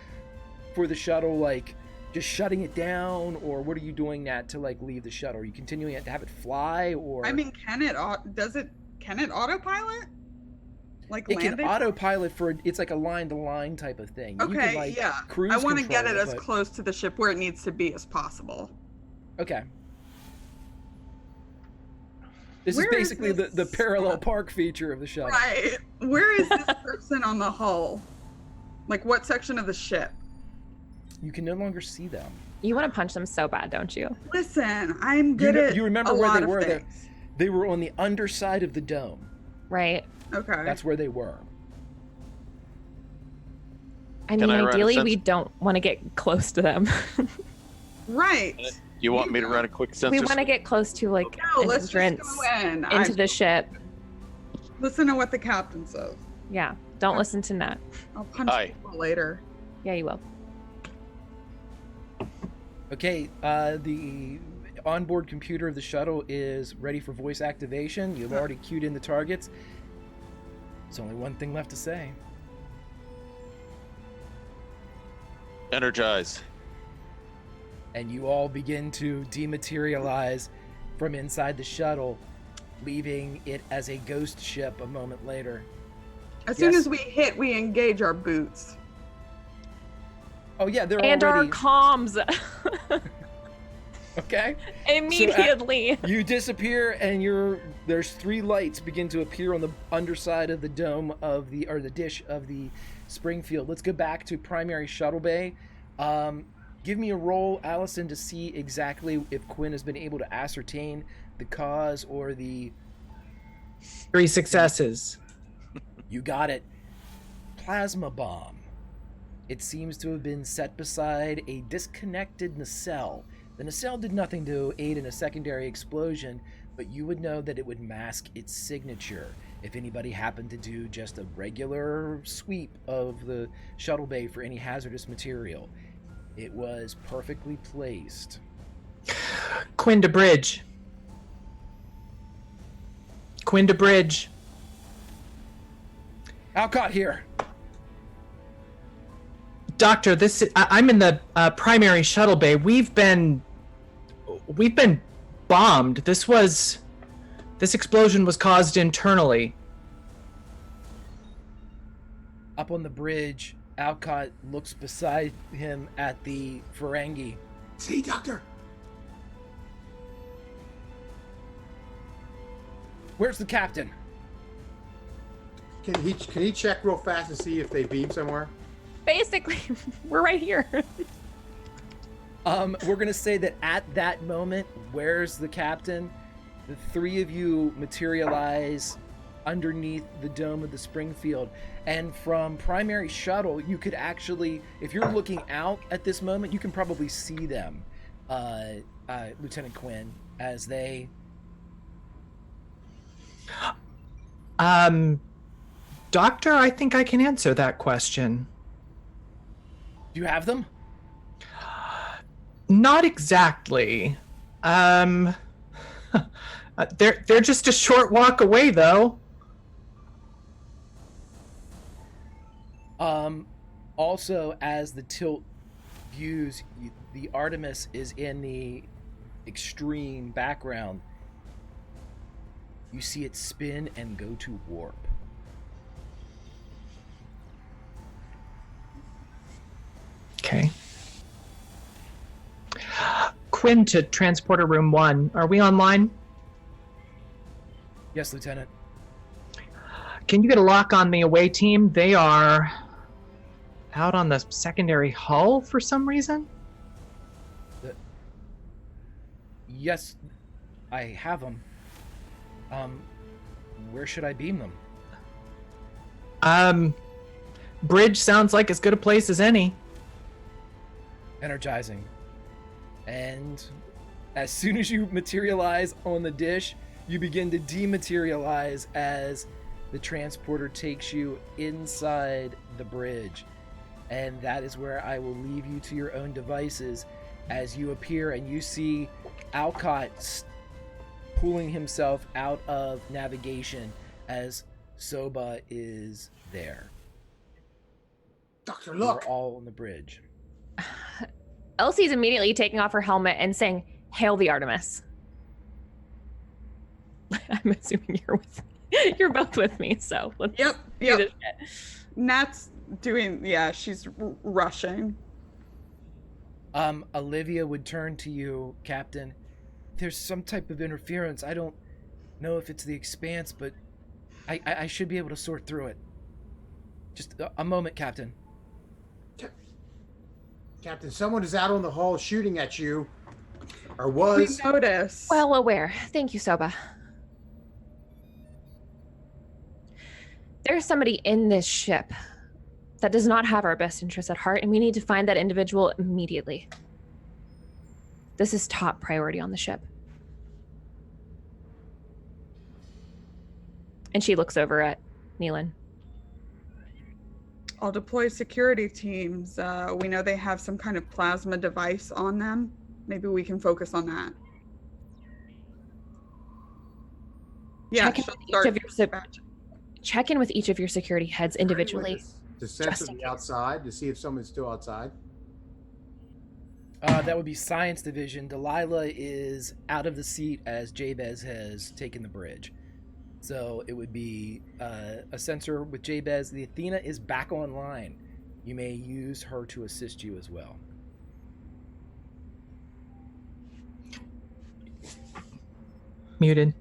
for the shuttle, like just shutting it down, or what are you doing that to like leave the shuttle? Are you continuing it to have it fly, or... I mean, can it autopilot? Like it land can autopilot for... It's like a line-to-line type of thing. You Okay, can, like, yeah. cruise I want to get control it as but... close to the ship where it needs to be as possible. Okay. This Where is is basically this- the parallel park feature of the shuttle. Right. Where is this person on the hull? Like, what section of the ship? You can no longer see them. You want to punch them so bad, don't you? Listen, I'm good at You remember a where lot they of were? things. They were on the underside of the dome. Right. Okay. That's where they were. I Can mean, I run a ideally, we sense- don't want to get close to them. Right. You want me to run a quick sensor? We want to get close to like No, an let's just entrance go in. into the ship. Listen to what the captain says. Yeah. Don't listen to Nat. I'll punch Aye. people later. Yeah, you will. Okay, the onboard computer of the shuttle is ready for voice activation. You've already queued in the targets. There's only one thing left to say. Energize. And you all begin to dematerialize from inside the shuttle, leaving it as a ghost ship a moment later. As soon Yes. as we hit, we engage our boots. Oh yeah, they're And our already... comms Okay. immediately. You disappear, and there's 3 lights begin to appear on the underside of the dome of the dish of the Springfield. Let's go back to primary shuttle bay. Give me a roll, Allison, to see exactly if Quinn has been able to ascertain the cause or the... 3 successes. You got it. Plasma bomb. It seems to have been set beside a disconnected nacelle. The nacelle did nothing to aid in a secondary explosion, but you would know that it would mask its signature if anybody happened to do just a regular sweep of the shuttle bay for any hazardous material. It was perfectly placed. Quinn to bridge. Quinn to bridge. Alcott here. Doctor, I'm in the primary shuttle bay. We've been bombed. This explosion was caused internally. Up on the bridge, Alcott looks beside him at the Ferengi. See, Doctor? Where's the captain? Can he check real fast to see if they beam somewhere? Basically, we're right here. We're gonna say that at that moment, where's the captain? The 3 of you materialize underneath the dome of the Springfield, and from primary shuttle, you could actually, if you're looking out at this moment, you can probably see them, Lieutenant Quinn, as they... Doctor, I think I can answer that question. Do you have them? Not exactly. They're just a short walk away, though. Also, as the tilt views, the Artemis is in the extreme background. You see it spin and go to warp. Okay. Quinn to transporter room 1. Are we online? Yes, Lieutenant. Can you get a lock on the away team? They are out on the secondary hull for some reason. Yes, I have them. Where should I beam them? Bridge sounds like as good a place as any. Energizing. And as soon as you materialize on the dish, you begin to dematerialize as the transporter takes you inside the bridge. And that is where I will leave you to your own devices. as you appear and you see Alcott pulling himself out of navigation as Soba is there. Doctor, We're look. all on the bridge. Elsie's immediately taking off her helmet and saying, "Hail the Artemis." I'm assuming you're both with me, so let's Yep. do this shit. Nat's doing, she's rushing. Olivia would turn to you, Captain. There's some type of interference. I don't know if it's the Expanse, but I should be able to sort through it. Just a moment, Captain. Captain, someone is out on the hall shooting at you. Or We was. notice. Well aware. Thank you, Soba. There's somebody in this ship that does not have our best interests at heart, and we need to find that individual immediately. This is top priority on the ship. And she looks over at Neelan. I'll deploy security teams. We know they have some kind of plasma device on them. Maybe we can focus on that. Yeah, Check in with each of your security heads individually. To censor the outside, to see if someone's still outside. That would be Science Division. Delilah is out of the seat as Jabez has taken the bridge. So it would be a sensor with Jabez. The Athena is back online. You may use her to assist you as well. Muted.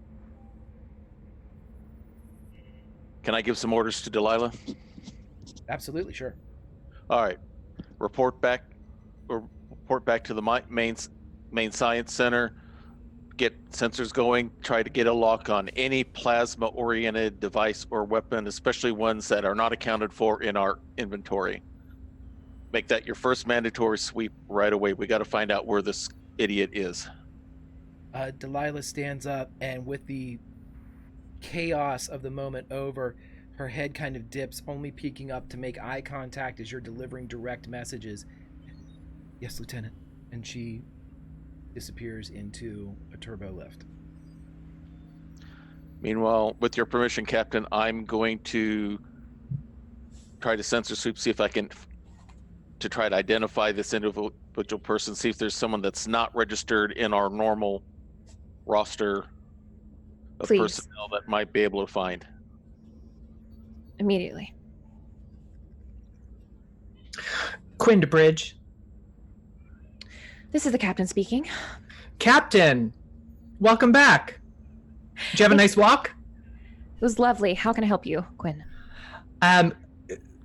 Can I give some orders to Delilah? Absolutely, sure. All right. Report back to the main science center. Get sensors going. Try to get a lock on any plasma-oriented device or weapon, especially ones that are not accounted for in our inventory. Make that your first mandatory sweep right away. We got to find out where this idiot is. Delilah stands up, and with the chaos of the moment over, her head kind of dips, only peeking up to make eye contact as you're delivering direct messages. Yes, Lieutenant. And she disappears into a turbo lift. Meanwhile, with your permission, Captain, I'm going to try to sensor sweep, see if I can to try to identify this individual person, see if there's someone that's not registered in our normal roster of Please. personnel that might be able to find. Immediately. Quinn to bridge. This is the captain speaking. Captain, welcome back. Did you have a nice walk? It was lovely. How can I help you, Quinn?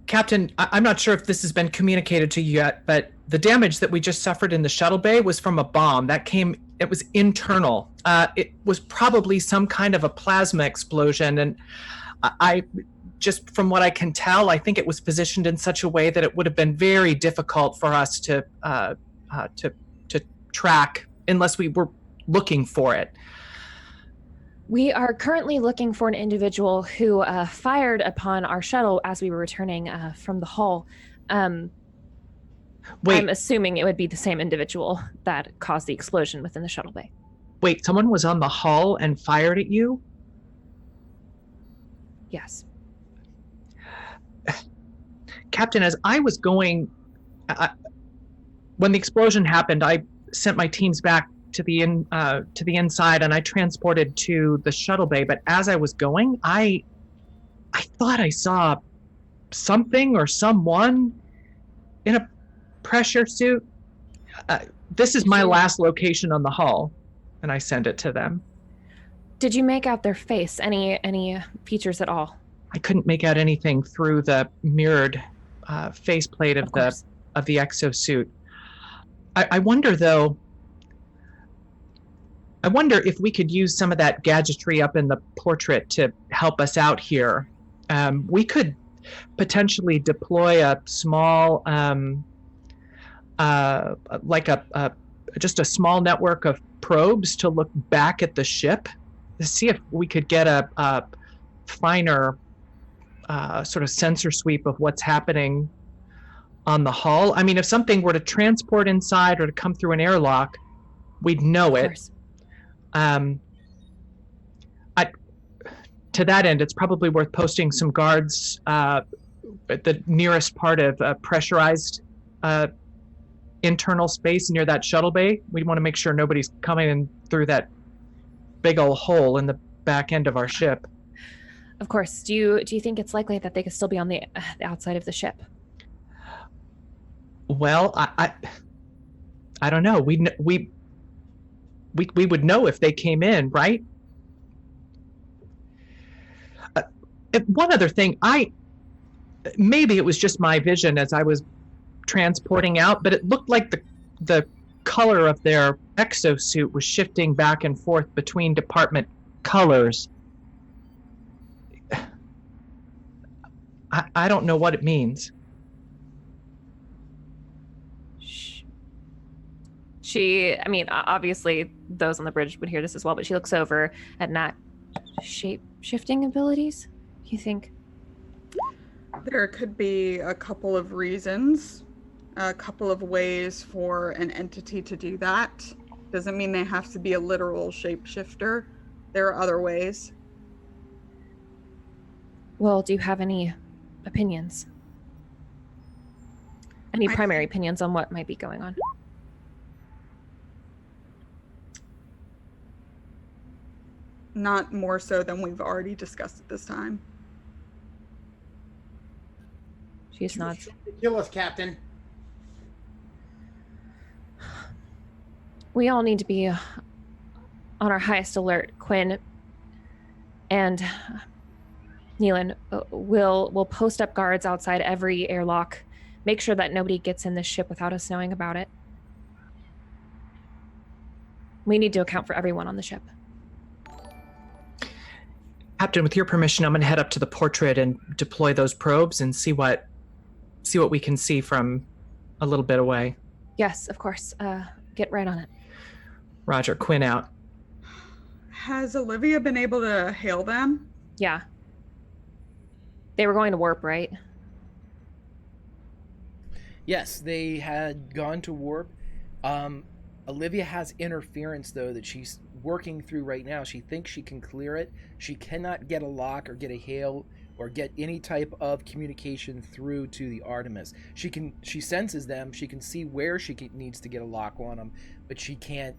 Captain, I'm not sure if this has been communicated to you yet, but the damage that we just suffered in the shuttle bay was from a bomb. It was internal. It was probably some kind of a plasma explosion, and I just from what I can tell, I think it was positioned in such a way that it would have been very difficult for us to track unless we were looking for it. We are currently looking for an individual who fired upon our shuttle as we were returning from the hull. Wait, I'm assuming it would be the same individual that caused the explosion within the shuttle bay. wait, someone was on the hull and fired at you? Yes. Captain, as I was going, when the explosion happened, I sent my teams back to the inside, and I transported to the shuttle bay. But as I was going, I thought I saw something or someone in a pressure suit. This is my last location on the hull, and I send it to them. Did you make out their face? Any features at all? I couldn't make out anything through the mirrored faceplate of the exosuit. I wonder, though. I wonder if we could use some of that gadgetry up in the portrait to help us out here. We could potentially deploy a small, just a small network of probes to look back at the ship to see if we could get a finer sort of sensor sweep of what's happening on the hull. I mean, if something were to transport inside or to come through an airlock, we'd know Of it. course. To that end, it's probably worth posting some guards at the nearest part of pressurized internal space near that shuttle bay. We want to make sure nobody's coming in through that big old hole in the back end of our ship. Of course. Do you think it's likely that they could still be on the outside of the ship? Well, I don't know. We would know if they came in, right? One other thing, maybe it was just my vision as I was transporting out, but it looked like the color of their exosuit was shifting back and forth between department colors. I don't know what it means. I mean, obviously those on the bridge would hear this as well, but she looks over at Nat. Shape-shifting abilities? You think? There could be a couple of reasons, a couple of ways for an entity to do that. Doesn't mean they have to be a literal shapeshifter. There are other ways. Well, do you have any opinions? Any primary opinions on what might be going on? Not more so than we've already discussed at this time. She just nods. Kill us, Captain. We all need to be on our highest alert. Quinn and Neelan will post up guards outside every airlock. Make sure that nobody gets in this ship without us knowing about it. We need to account for everyone on the ship. Captain, with your permission, I'm going to head up to the portrait and deploy those probes and see what we can see from a little bit away. Yes, of course. Get right on it. Roger. Quinn out. Has Olivia been able to hail them? Yeah. They were going to warp, right? Yes, they had gone to warp. Olivia has interference, though, that she's working through right now. She thinks she can clear it. She cannot get a lock or get a hail or get any type of communication through to the Artemis. She senses them. She can see where needs to get a lock on them, but she can't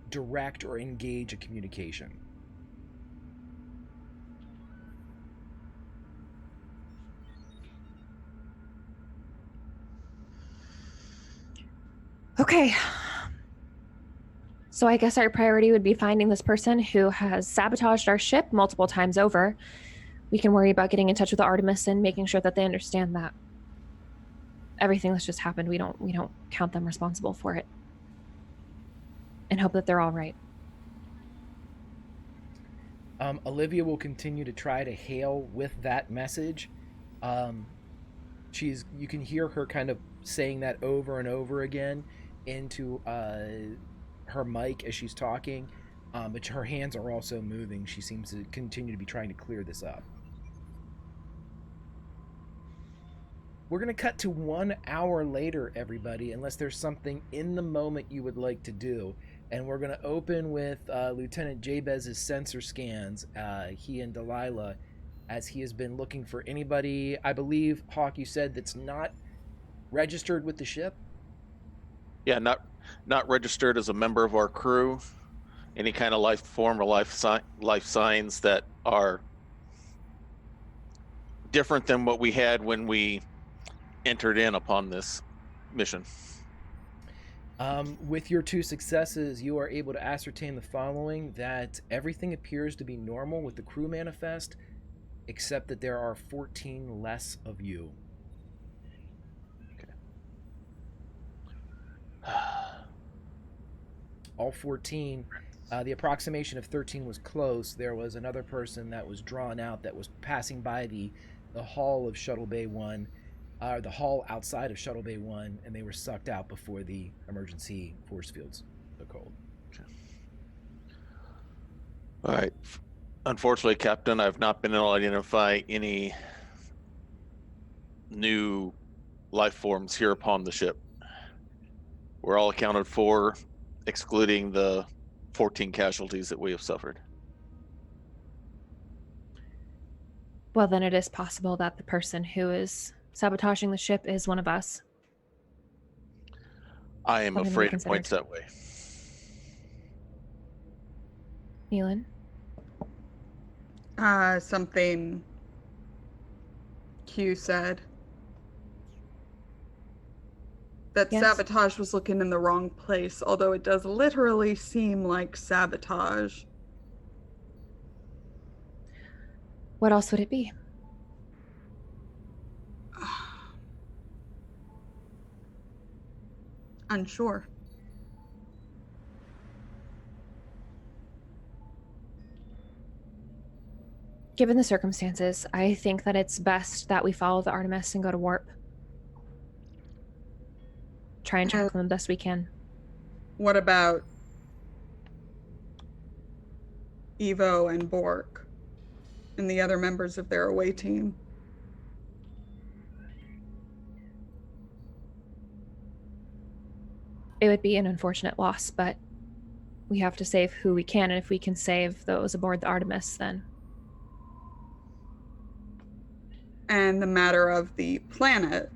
direct or engage a communication. Okay. So I guess our priority would be finding this person who has sabotaged our ship multiple times over. We can worry about getting in touch with the Artemis and making sure that they understand that everything that's just happened, we don't count them responsible for it. And hope that they're all right. Olivia will continue to try to hail with that message. You can hear her kind of saying that over and over again into her mic as she's talking, but her hands are also moving. She seems to continue to be trying to clear this up. We're going to cut to 1 hour later, everybody, unless there's something in the moment you would like to do. And we're going to open with Lieutenant Jabez's sensor scans, he and Delilah, as he has been looking for anybody, I believe, Hawk, you said, that's not registered with the ship? Yeah, not registered as a member of our crew. Any kind of life form or life signs that are different than what we had when we entered in upon this mission. With your 2 successes, you are able to ascertain the following: that everything appears to be normal with the crew manifest, except that there are 14 less of you. Okay. All 14. The approximation of 13 was close. There was another person that was drawn out that was passing by the hull of Shuttle Bay 1, the hull outside of Shuttle Bay 1, and they were sucked out before the emergency force fields took hold. Okay. All right. Unfortunately, Captain, I've not been able to identify any new life forms here upon the ship. We're all accounted for, excluding the 14 casualties that we have suffered. Well, then it is possible that the person who is sabotaging the ship is one of us. I am Something to be afraid it considered. points that way. Neelan? Something Q said. That Yes? sabotage was looking in the wrong place, although it does literally seem like sabotage. What else would it be? Unsure. Given the circumstances, I think that it's best that we follow the Artemis and go to warp. Try and track them best we can. What about Evo and Bork and the other members of their away team? It would be an unfortunate loss, but we have to save who we can, and if we can save those aboard the Artemis, then... And the matter of the planet.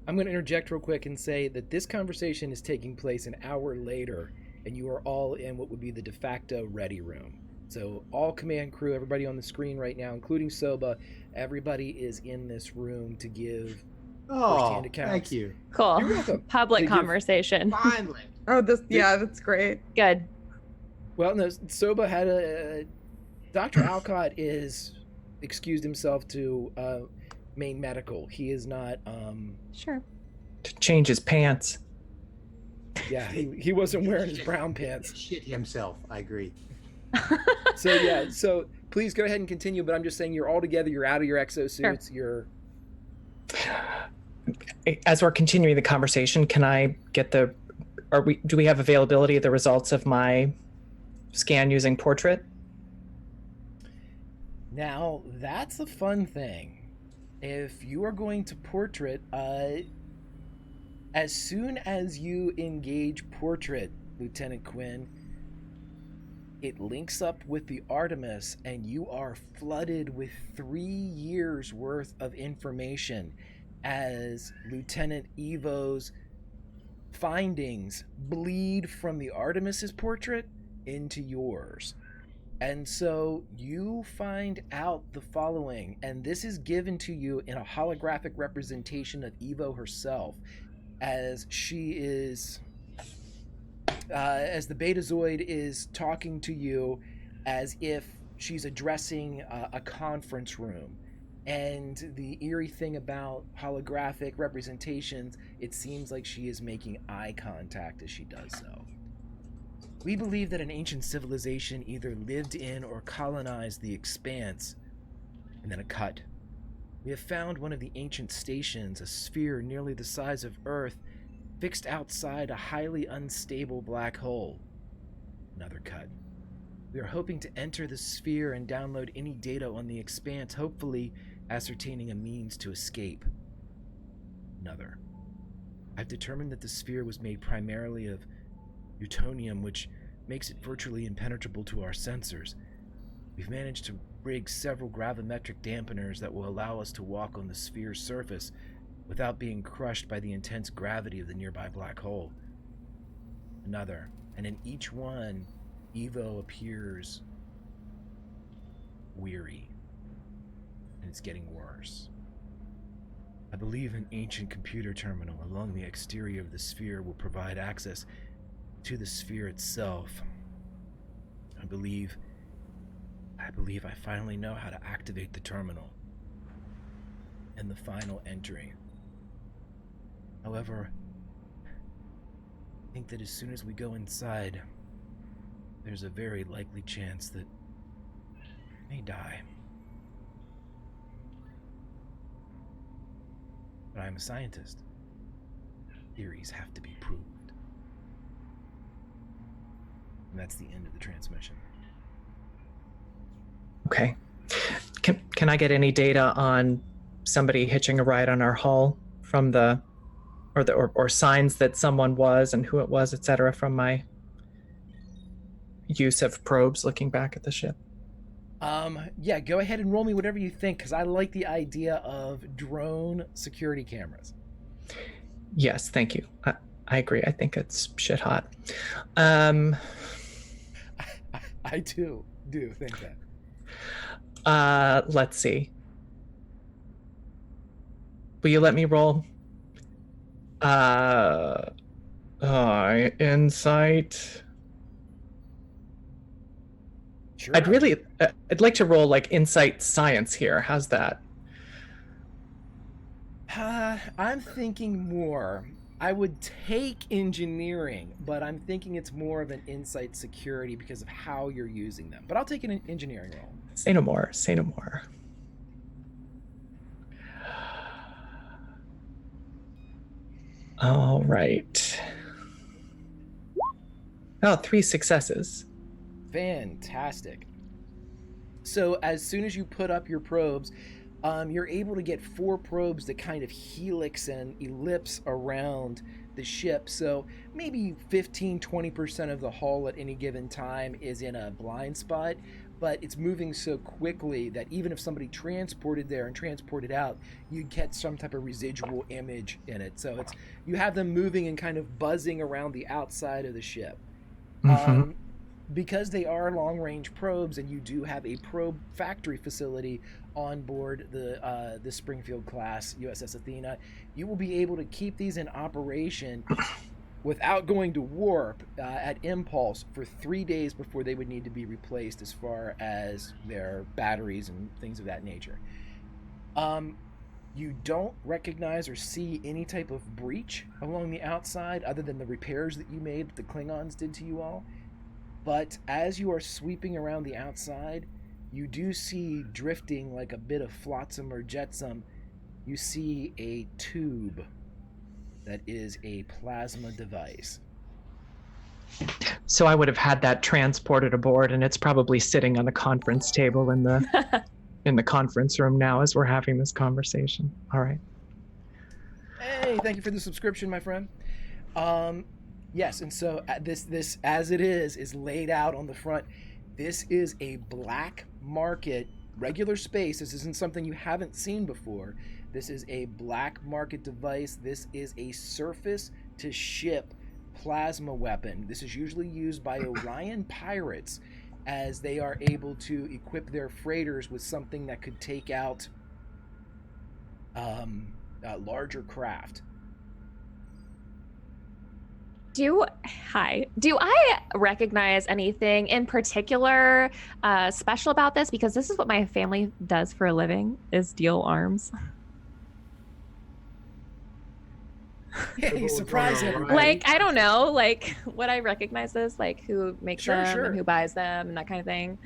I'm going to interject real quick and say that this conversation is taking place an hour later, and you are all in what would be the de facto ready room. So all command crew, everybody on the screen right now, including Soba, everybody is in this room to give firsthand accounts. Thank you. Cool. You're welcome. Public To give- conversation. Finally. Oh, that's great. Good. Well, no, Soba had Dr. Alcott is excused himself to main medical. He is not... Sure. To change his pants. Yeah, he wasn't wearing his brown pants. Shit himself. I agree. So please go ahead and continue, but I'm just saying you're all together, you're out of your exosuits, you're... As we're continuing the conversation, can I get do we have availability of the results of my scan using portrait? Now, that's a fun thing. If you are going to portrait, as soon as you engage portrait, Lieutenant Quinn, it links up with the Artemis, and you are flooded with 3 years worth of information as Lieutenant Evo's findings bleed from the Artemis's portrait into yours. And so you find out the following, and this is given to you in a holographic representation of Evo herself, as she is, as the Betazoid is talking to you as if she's addressing a conference room. And the eerie thing about holographic representations, it seems like she is making eye contact as she does so. We believe that an ancient civilization either lived in or colonized the expanse. And then a cut. We have found one of the ancient stations, a sphere nearly the size of Earth, fixed outside a highly unstable black hole. Another cut. We are hoping to enter the sphere and download any data on the expanse, hopefully ascertaining a means to escape. Another. I've determined that the sphere was made primarily of Utonium, which makes it virtually impenetrable to our sensors. We've managed to rig several gravimetric dampeners that will allow us to walk on the sphere's surface without being crushed by the intense gravity of the nearby black hole. Another, and in each one, Evo appears weary, and it's getting worse. I believe an ancient computer terminal along the exterior of the sphere will provide access to the sphere itself. I believe I finally know how to activate the terminal. And the final entry. However, I think that as soon as we go inside, there's a very likely chance that I may die. But I'm a scientist. Theories have to be proved. And that's the end of the transmission. Okay. Can I get any data on somebody hitching a ride on our hull from the or signs that someone was and who it was, etc., from my use of probes looking back at the ship. Yeah, go ahead and roll me whatever you think, because I like the idea of drone security cameras. Yes, thank you. I agree. I think it's shit hot. I do think that. Let's see. Will you let me roll? Insight. Sure. I'd like to roll like insight science here. How's that? I'm thinking more. I would take engineering, but I'm thinking it's more of an insight security because of how you're using them. But I'll take an engineering roll. Say no more. Say no more. All right. Oh, 3 successes. Fantastic. So as soon as you put up your probes, you're able to get 4 probes that kind of helix and ellipse around the ship. So maybe 15-20% of the hull at any given time is in a blind spot, but it's moving so quickly that even if somebody transported there and transported out, you'd get some type of residual image in it. So you have them moving and kind of buzzing around the outside of the ship. Mm-hmm. Because they are long-range probes, and you do have a probe factory facility on board the Springfield class USS Athena, you will be able to keep these in operation without going to warp at impulse for 3 days before they would need to be replaced as far as their batteries and things of that nature. You don't recognize or see any type of breach along the outside other than the repairs that you made that the Klingons did to you all. But as you are sweeping around the outside, you do see drifting like a bit of flotsam or jetsam. You see a tube that is a plasma device. So I would have had that transported aboard, and it's probably sitting on the conference table in the conference room now as we're having this conversation. All right. Hey, thank you for the subscription, my friend. Yes, and so this as it is laid out on the front. This is a black market regular space. This isn't something you haven't seen before. This is a black market device. This is a surface to ship plasma weapon. This is usually used by Orion pirates as they are able to equip their freighters with something that could take out larger craft. Do I recognize anything in particular special about this? Because this is what my family does for a living, is deal arms. Hey, surprise everybody. Like, I don't know, like, would I recognize this? Like, who makes them and who buys them and that kind of thing?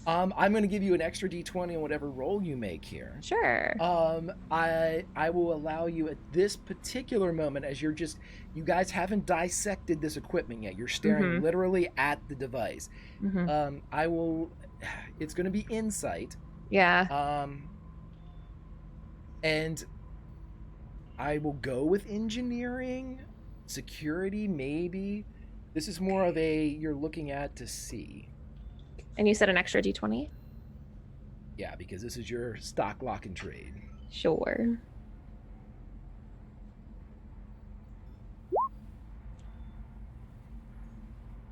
I'm going to give you an extra D20 on whatever roll you make here. Sure. I will allow you at this particular moment, as you guys haven't dissected this equipment yet. You're staring literally at the device. It's going to be insight. Yeah. And I will go with engineering, security, maybe. This is more of you're looking at to see. And you said an extra D20? Yeah, because this is your stock lock and trade. Sure.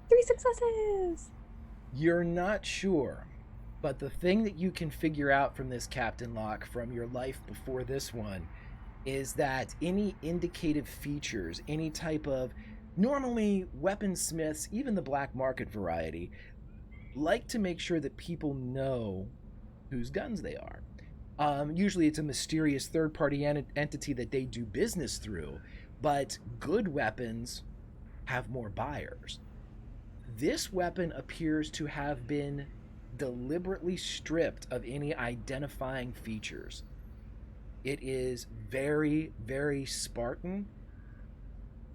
Three successes! You're not sure, but the thing that you can figure out from this Captain Locke, from your life before this one, is that any indicative features, any type of, normally weaponsmiths, even the black market variety, like to make sure that people know whose guns they are. Usually it's a mysterious third-party entity that they do business through, but good weapons have more buyers. This weapon appears to have been deliberately stripped of any identifying features. It is very, very Spartan.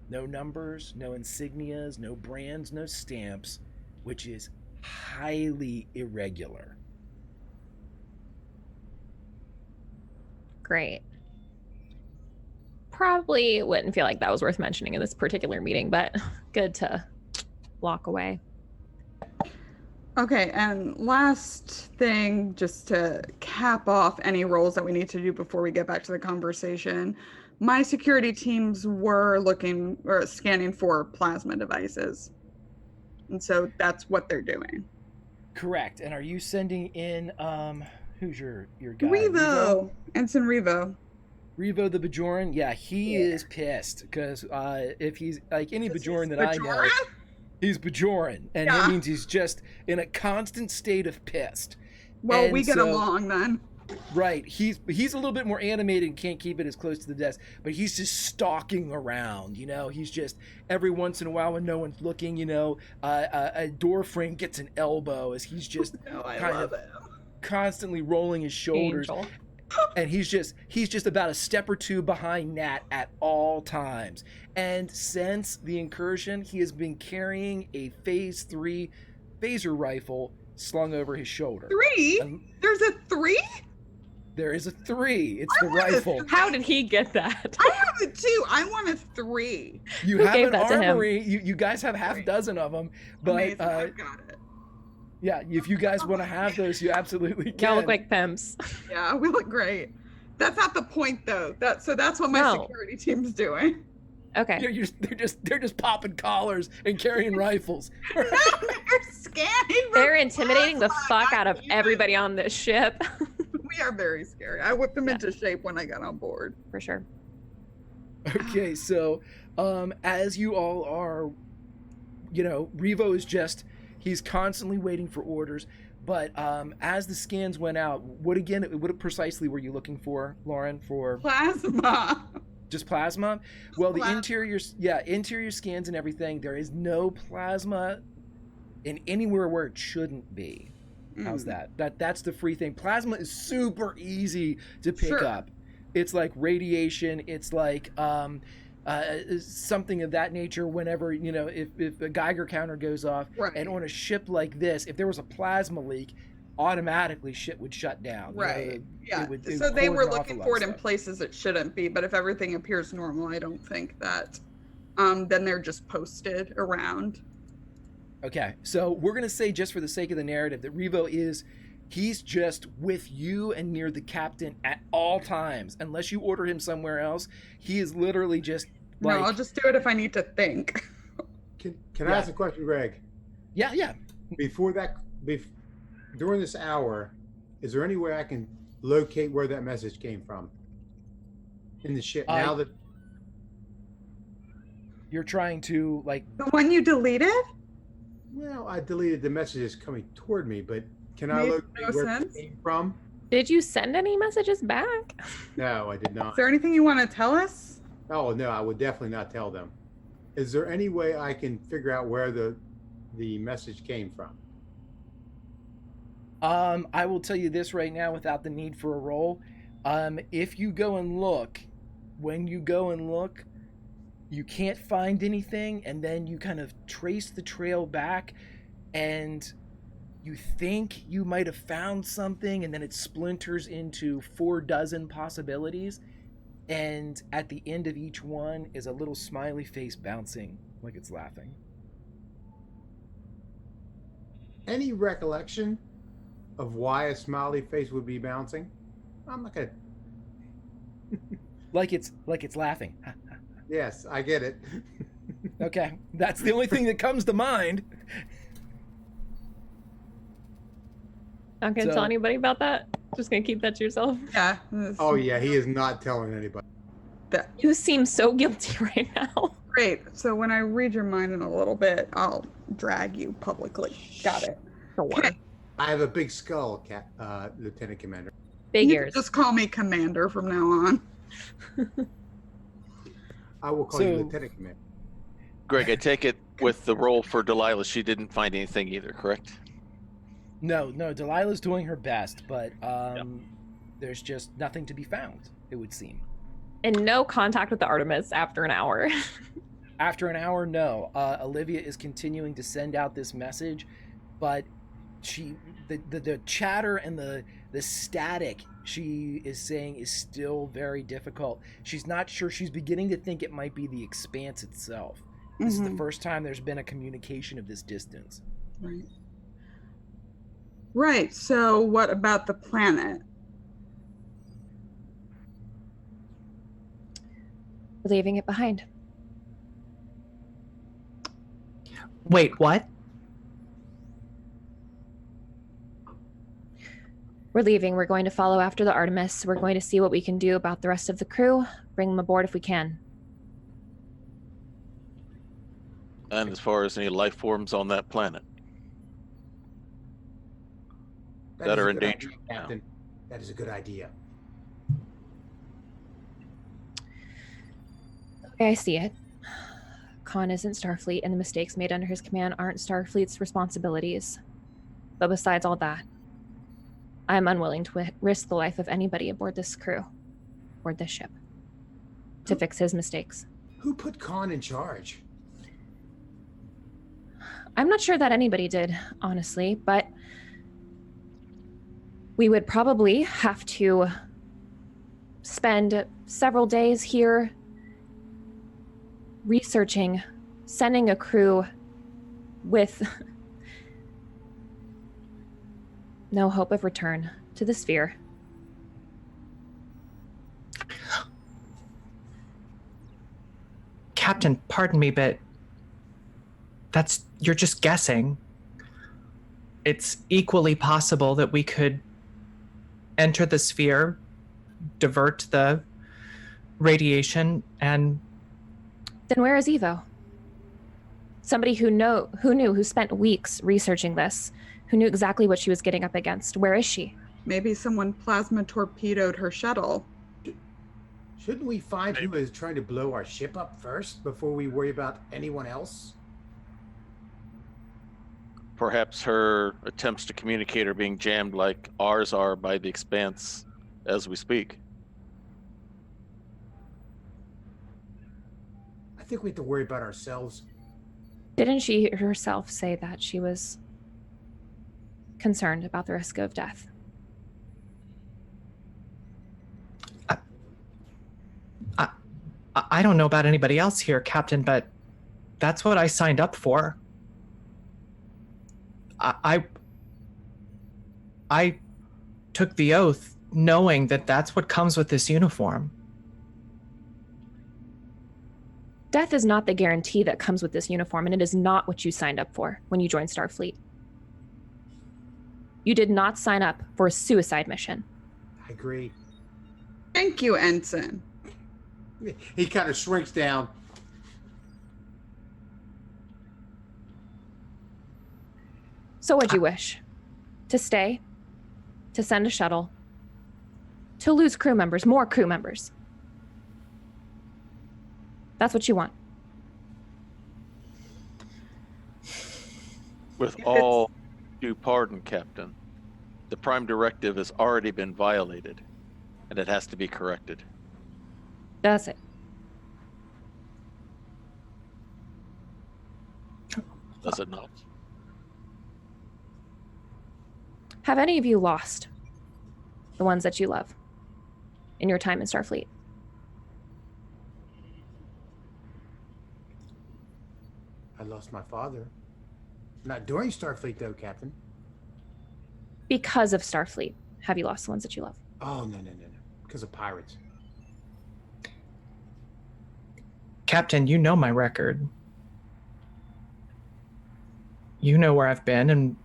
No numbers, no insignias, no brands, no stamps, which is highly irregular. Great. Probably wouldn't feel like that was worth mentioning in this particular meeting, but good to walk away. Okay, and last thing, just to cap off any roles that we need to do before we get back to the conversation. My security teams were looking or scanning for plasma devices. And so that's what they're doing. Correct. And are you sending in who's your guy? Revo. Ensign Revo. Revo the Bajoran? Yeah, he is pissed because if he's like any Bajoran that I know, he's Bajoran, and that means he's just in a constant state of pissed. Well, and we get along then. Right. He's a little bit more animated and can't keep it as close to the desk, but he's just stalking around, you know. He's just every once in a while when no one's looking, you know, a door frame gets an elbow as he's just constantly rolling his shoulders. Angel. And he's just about a step or two behind Nat at all times. And since the incursion, he has been carrying a Phase 3 phaser rifle slung over his shoulder. 3? There's a 3? There is a 3. It's the rifle. How did he get that? I have it too. I want a 3. You Who have gave an that to him? armory. You guys have half a dozen of them. But Amazing. I've got it. yeah, if you guys want to have those, you absolutely can. Y'all look like pimps. Yeah, we look great. That's not the point though. That's what my security team's doing. Okay. They're just popping collars and carrying rifles. No, they're scanning. They're intimidating the fuck out of everybody on this ship. We are very scary. I whipped them into shape when I got on board. For sure. Okay, so as you all are, you know, Revo is he's constantly waiting for orders. But as the scans went out, what precisely were you looking for, Lauren? For plasma. Just plasma? Well, the interior scans and everything, there is no plasma in anywhere where it shouldn't be. How's that? That's the free thing. Plasma is super easy to pick up. It's like radiation. It's like something of that nature. Whenever, you know, if a Geiger counter goes off, and on a ship like this, if there was a plasma leak, automatically shit would shut down. Right. It would so they were cordon off looking a lot for of it in stuff. places it shouldn't be, but if everything appears normal, I don't think that then they're just posted around. Okay, so we're going to say, just for the sake of the narrative, that Revo he's just with you and near the captain at all times. Unless you order him somewhere else, he is literally just like... No, I'll just do it if I need to think. Can I ask a question, Greg? Yeah. During this hour, is there any way I can locate where that message came from in the ship? Now that you're trying to, like... The one you deleted? Well, I deleted the messages coming toward me, but can I locate where it came from? Did you send any messages back? No, I did not. Is there anything you want to tell us? Oh, no, I would definitely not tell them. Is there any way I can figure out where the message came from? I will tell you this right now without the need for a roll. If you go and look, when you go and look, you can't find anything, and then you kind of trace the trail back, and you think you might have found something, and then it splinters into 4 dozen possibilities, and at the end of each one is a little smiley face bouncing like it's laughing. Any recollection of why a smiley face would be bouncing? I'm not gonna. like it's laughing. Yes, I get it. Okay, that's the only thing that comes to mind. Not gonna tell anybody about that? Just gonna keep that to yourself? Yeah. Oh yeah, he is not telling anybody. You seem so guilty right now. Great. So when I read your mind in a little bit, I'll drag you publicly. Got it. Okay. I have a big skull, Lieutenant Commander. Big You ears. can just call me Commander from now on. I will call you Lieutenant Commander. Greg, I take it with the role for Delilah, she didn't find anything either, correct? No, Delilah's doing her best, but there's just nothing to be found, it would seem. And no contact with the Artemis after an hour. After an hour, no. Olivia is continuing to send out this message, but the chatter and the static she is saying is still very difficult. She's not sure. She's beginning to think it might be the expanse itself. This is the first time there's been a communication of this distance. Right. Right. So what about the planet? We're leaving it behind. Wait, what? We're leaving. We're going to follow after the Artemis. We're going to see what we can do about the rest of the crew. Bring them aboard if we can. And as far as any life forms on that planet that is are a in good danger idea, now. Captain. That is a good idea. Okay, I see it. Khan isn't Starfleet, and the mistakes made under his command aren't Starfleet's responsibilities. But besides all that, I am unwilling to risk the life of anybody aboard this crew, aboard this ship, to fix his mistakes. Who put Khan in charge? I'm not sure that anybody did, honestly, but we would probably have to spend several days here researching, sending a crew with no hope of return to the sphere. Captain, pardon me, but you're just guessing. It's equally possible that we could enter the sphere, divert the radiation, and... Then where is Evo? Somebody who spent weeks researching this, who knew exactly what she was getting up against. Where is she? Maybe someone plasma torpedoed her shuttle. Shouldn't we find who is trying to blow our ship up first before we worry about anyone else? Perhaps her attempts to communicate are being jammed like ours are by the expanse as we speak. I think we have to worry about ourselves. Didn't she herself say that she was concerned about the risk of death? I don't know about anybody else here, Captain, but that's what I signed up for. I took the oath knowing that that's what comes with this uniform. Death is not the guarantee that comes with this uniform, and it is not what you signed up for when you joined Starfleet. You did not sign up for a suicide mission. I agree. Thank you, Ensign. He kind of shrinks down. So what'd you wish? To stay? To send a shuttle? To lose crew members, more crew members? That's what you want. With all due pardon, Captain, the Prime Directive has already been violated, and it has to be corrected. Does it? Does it not? Have any of you lost the ones that you love in your time in Starfleet? I lost my father. Not during Starfleet, though, Captain. Because of Starfleet, have you lost the ones that you love? Oh, no. Because of pirates. Captain, you know my record. You know where I've been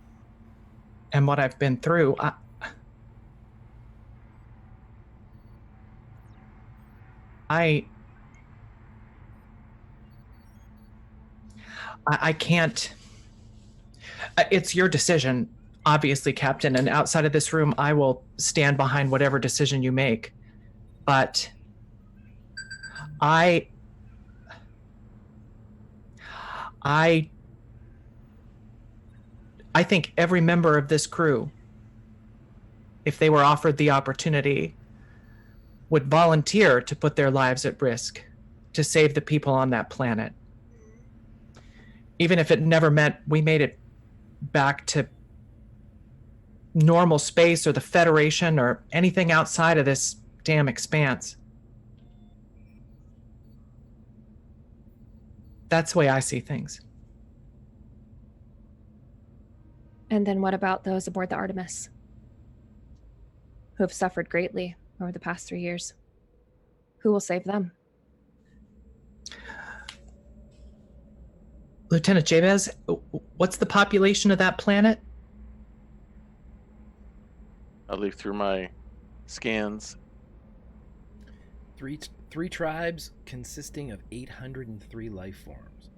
and what I've been through. I can't. It's your decision, obviously, Captain, and outside of this room, I will stand behind whatever decision you make. But I think every member of this crew, if they were offered the opportunity, would volunteer to put their lives at risk to save the people on that planet. Even if it never meant we made it back to normal space or the Federation or anything outside of this damn expanse. That's the way I see things. And then what about those aboard the Artemis, who have suffered greatly over the past 3 years? Who will save them? Lieutenant Jabez, what's the population of that planet? I'll leaf through my scans. Three tribes consisting of 803 life forms.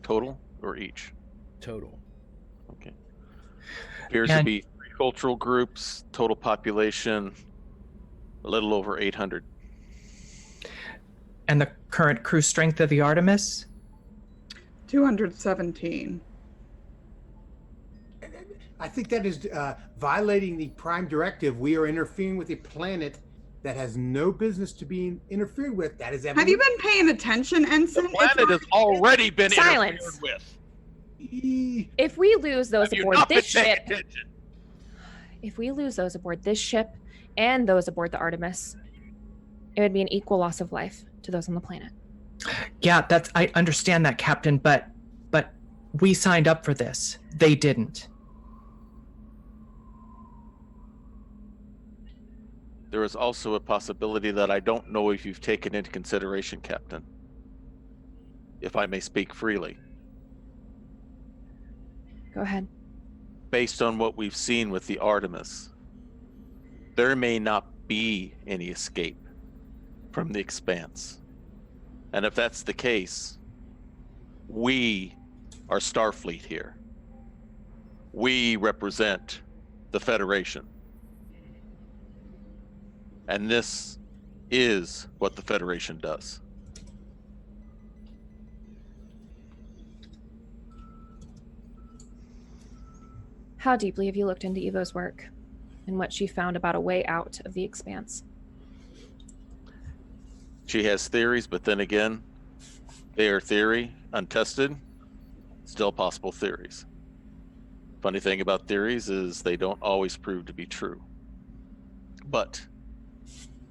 Total or each? Total. Okay. Appears to be 3 cultural groups, total population a little over 800. And the current crew strength of the Artemis? 217. I think that is violating the Prime Directive. We are interfering with a planet that has no business to be interfered with. That is Have you been paying attention, Ensign? The planet has already been Silence. interfered with. If we lose those Have you aboard not this been paying ship, attention? if we lose those aboard this ship and those aboard the Artemis, it would be an equal loss of life to those on the planet. Yeah, I understand that, Captain, but we signed up for this. They didn't. There is also a possibility that I don't know if you've taken into consideration, Captain. If I may speak freely. Go ahead. Based on what we've seen with the Artemis, there may not be any escape from the expanse. And if that's the case, we are Starfleet here. We represent the Federation. And this is what the Federation does. How deeply have you looked into Evo's work and what she found about a way out of the expanse? She has theories, but then again, they are theory, untested, still possible theories. Funny thing about theories is they don't always prove to be true. But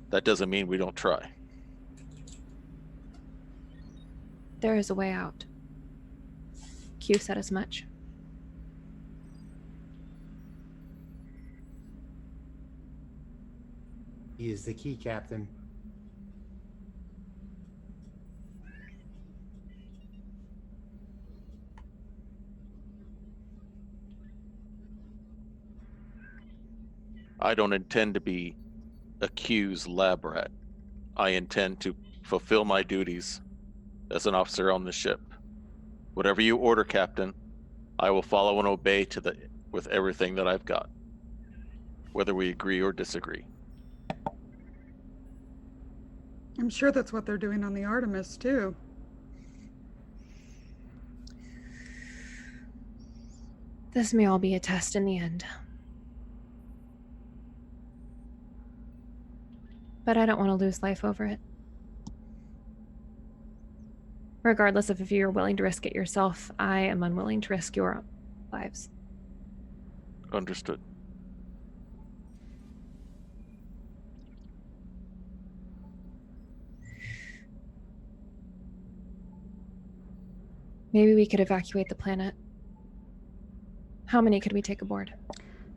that doesn't mean we don't try. There is a way out. Q said as much. He is the key, Captain. I don't intend to be a Q's lab rat. I intend to fulfill my duties as an officer on the ship. Whatever you order, Captain, I will follow and obey with everything that I've got, whether we agree or disagree. I'm sure that's what they're doing on the Artemis, too. This may all be a test in the end. But I don't want to lose life over it. Regardless of if you're willing to risk it yourself, I am unwilling to risk your lives. Understood. Maybe we could evacuate the planet. How many could we take aboard?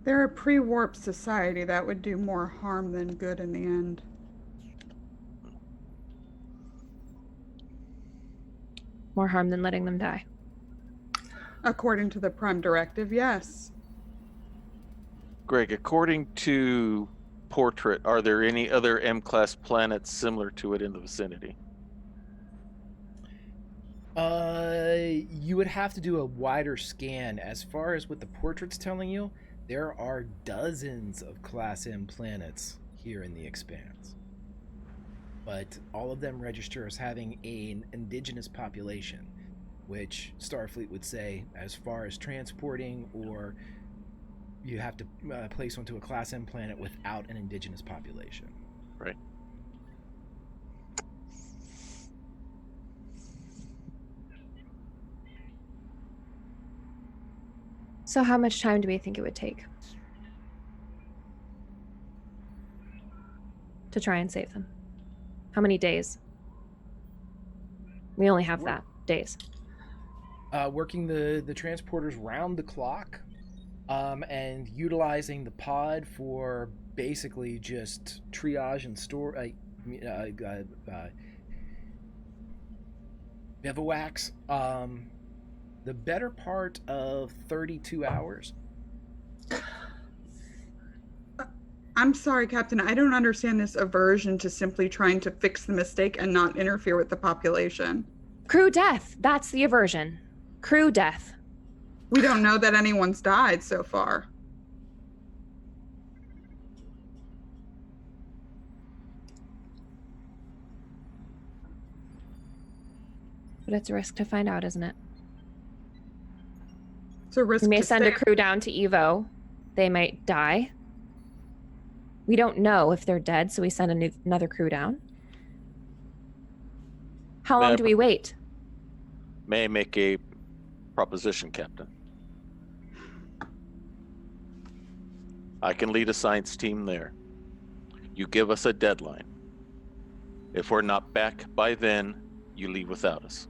They're a pre-warp society that would do more harm than good in the end. More harm than letting them die. According to the Prime Directive, yes. Greg, according to Portrait, are there any other M-class planets similar to it in the vicinity? You would have to do a wider scan. As far as what the portrait's telling you, there are dozens of Class M planets here in the Expanse. But all of them register as having an indigenous population, which Starfleet would say, as far as transporting, or you have to place onto a Class M planet without an indigenous population. Right. So how much time do we think it would take? to try and save them? How many days? We only have that. Days. Working the transporters round the clock, and utilizing the pod for basically just triage and store bivouacs. The better part of 32 hours. I'm sorry, Captain. I don't understand this aversion to simply trying to fix the mistake and not interfere with the population. Crew death. That's the aversion. Crew death. We don't know that anyone's died so far. But it's a risk to find out, isn't it? It's a risk. We may to send a save. crew down to Evo. They might die. We don't know if they're dead, so we send another crew down. How long do we wait? May I make a proposition, Captain? I can lead a science team there. You give us a deadline. If we're not back by then, you leave without us.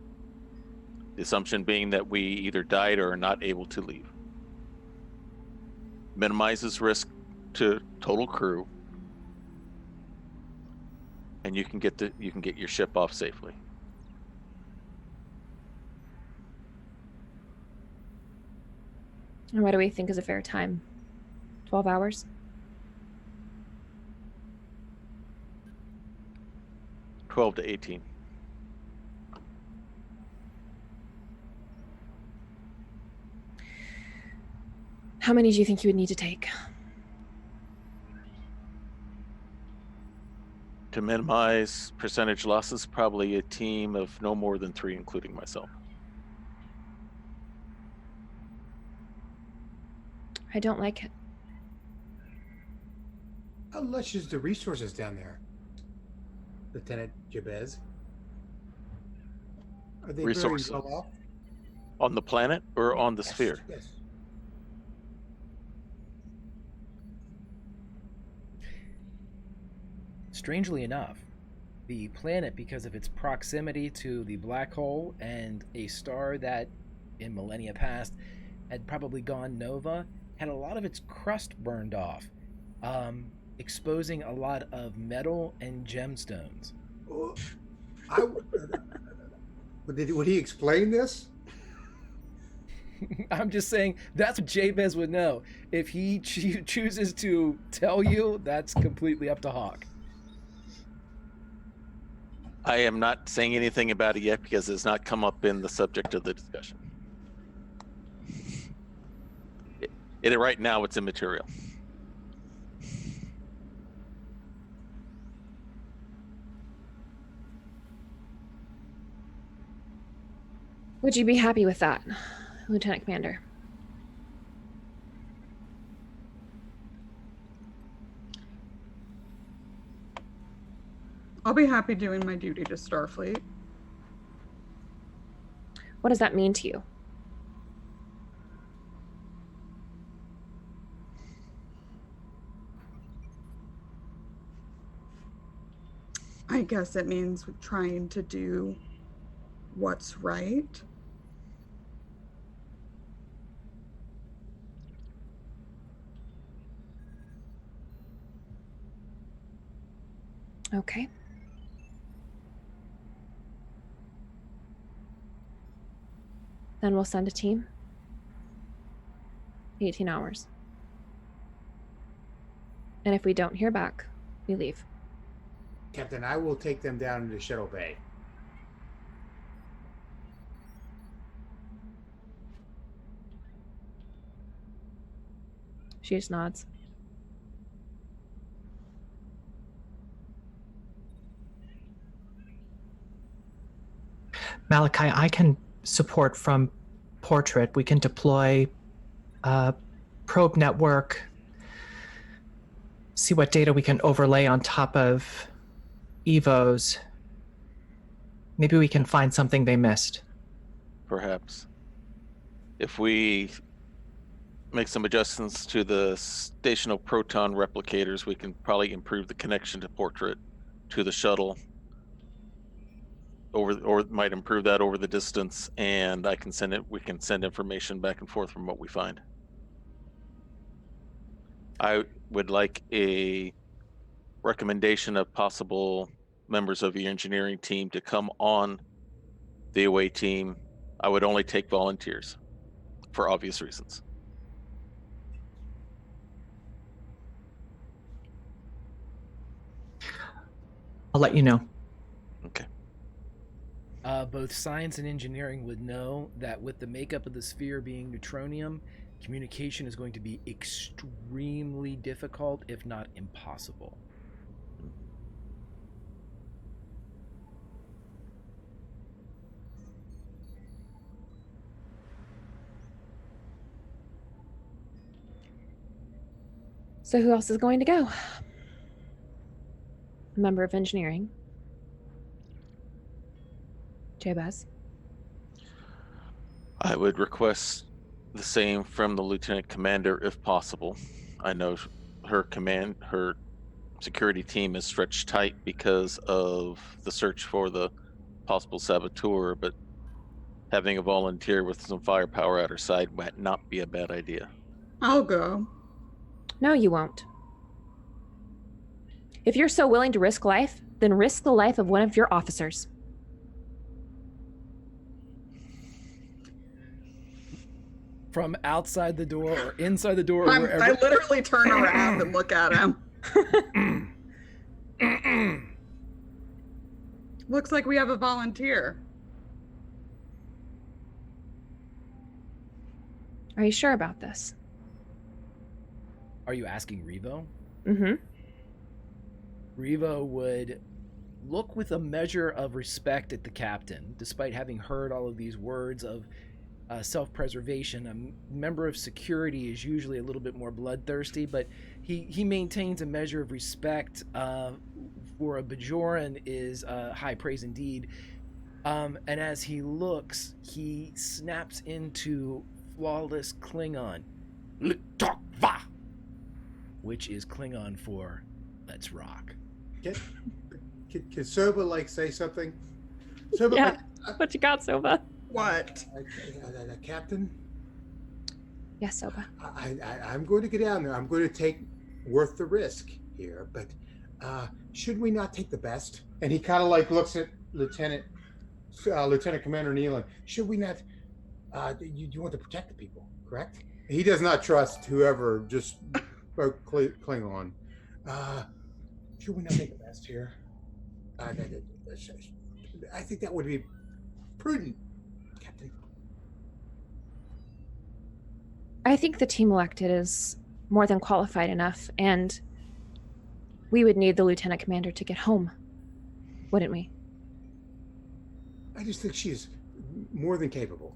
The assumption being that we either died or are not able to leave. Minimizes risk to total crew, and you can get your ship off safely. And what do we think is a fair time? 12 hours? $12 to $18. How many do you think you would need to take? To minimize percentage losses, probably a team of no more than 3, including myself. I don't like it. Let's use the resources down there, Lieutenant Jabez. Are they Resources? very well off? On the planet or on the Yes, sphere? Yes. Strangely enough, the planet, because of its proximity to the black hole and a star that, in millennia past, had probably gone nova, had a lot of its crust burned off, exposing a lot of metal and gemstones. Oh, would he explain this? I'm just saying that's what Jabez would know. If he chooses to tell you, that's completely up to Hawk. I am not saying anything about it yet because it's not come up in the subject of the discussion. Right now, it's immaterial. Would you be happy with that, Lieutenant Commander? I'll be happy doing my duty to Starfleet. What does that mean to you? I guess it means trying to do what's right. Okay. Then we'll send a team. 18 hours. And if we don't hear back, we leave. Captain, I will take them down into Shuttle Bay. She just nods. Malachi, I can support from Portrait. We can deploy a probe network, see what data we can overlay on top of Evo's. Maybe we can find something they missed. Perhaps. If we make some adjustments to the stational proton replicators, we can probably improve the connection to Portrait to the shuttle. Or might improve that over the distance, and we can send information back and forth from what we find. I would like a recommendation of possible members of your engineering team to come on the away team. I would only take volunteers for obvious reasons. I'll let you know. Okay. Both science and engineering would know that with the makeup of the sphere being neutronium, communication is going to be extremely difficult, if not impossible. So who else is going to go? A member of engineering. Jabez. I would request the same from the lieutenant commander if possible. I know her security team is stretched tight because of the search for the possible saboteur, but having a volunteer with some firepower at her side might not be a bad idea. I'll go. No, you won't. If you're so willing to risk life, then risk the life of one of your officers. From outside the door or inside the door, or wherever. I literally turn around and look at him. Looks like we have a volunteer. Are you sure about this? Are you asking Revo? Mm-hmm. Revo would look with a measure of respect at the captain, despite having heard all of these words of self-preservation. A member of security is usually a little bit more bloodthirsty, but he maintains a measure of respect for a Bajoran is high praise indeed. And as he looks, he snaps into flawless Klingon, "L'tokva," which is Klingon for "let's rock." Can Soba say something? Soba, Yeah. What you got, Soba? What? Captain, Yes, Soba. I'm going to get down there. I'm going to take worth the risk here, but should we not take the best? And he kind of looks at Lieutenant Commander Nealon. Should we not? You want to protect the people, correct? He does not trust whoever just spoke Klingon. Should we not take the best here? I think that would be prudent, Captain. I think the team elected is more than qualified enough, and we would need the lieutenant commander to get home, wouldn't we? I just think she is more than capable.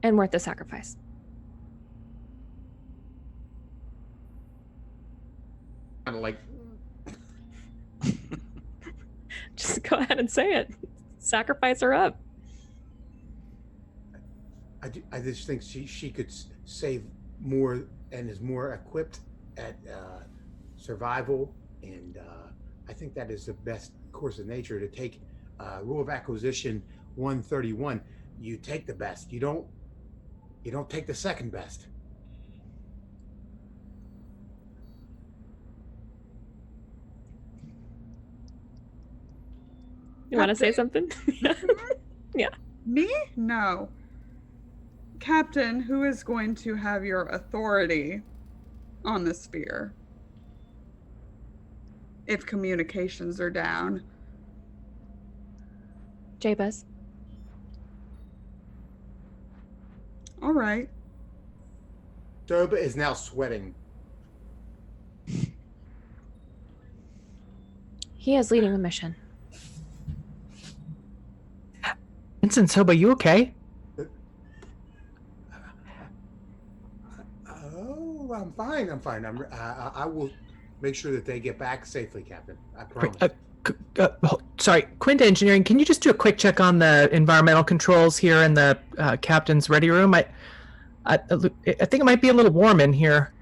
And worth the sacrifice. Kind of like, Just go ahead and say it. Sacrifice her up. I just think she could save more and is more equipped at survival, and I think that is the best course of nature to take. Rule of acquisition 131: you take the best. You don't take the second best. You want to say something? Yeah. Me? No. Captain, who is going to have your authority on the sphere if communications are down? Jabez. All right. Soba is now sweating. He is leading the mission. Vincent, Soba, you okay? Oh, I'm fine. I will make sure that they get back safely, Captain. I promise. Sorry, Quinta Engineering, can you just do a quick check on the environmental controls here in the captain's ready room? I think it might be a little warm in here.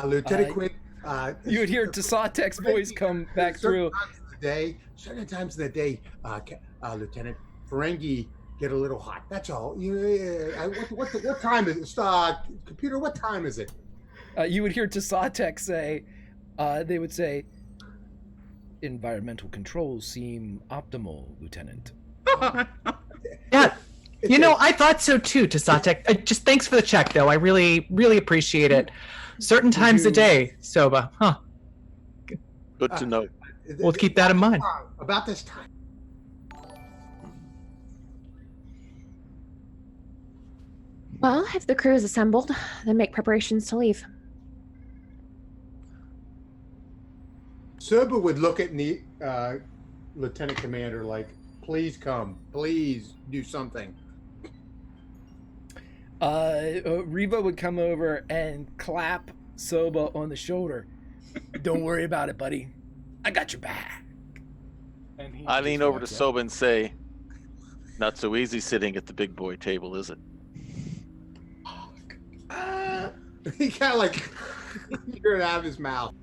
Lieutenant Quinn, You would hear Tasatek's voice come back through. Certain times of the day, Lieutenant, Ferengi get a little hot. That's all. What time is it? Computer, what time is it? You would hear Tasatek say, they would say, environmental controls seem optimal, Lieutenant. Yeah. I thought so too, Tasatek. Just thanks for the check, though. I really, really appreciate it. Certain times a day, Soba. Huh. Good to know. We'll keep that in mind. About this time. Well, if the crew is assembled, then make preparations to leave. Soba would look at the Lieutenant Commander like, please come. Please do something. Reva would come over and clap Soba on the shoulder. Don't worry about it, buddy. I got your back. I lean over to Soba and say, not so easy sitting at the big boy table, is it? He kind of like, hear it out of his mouth.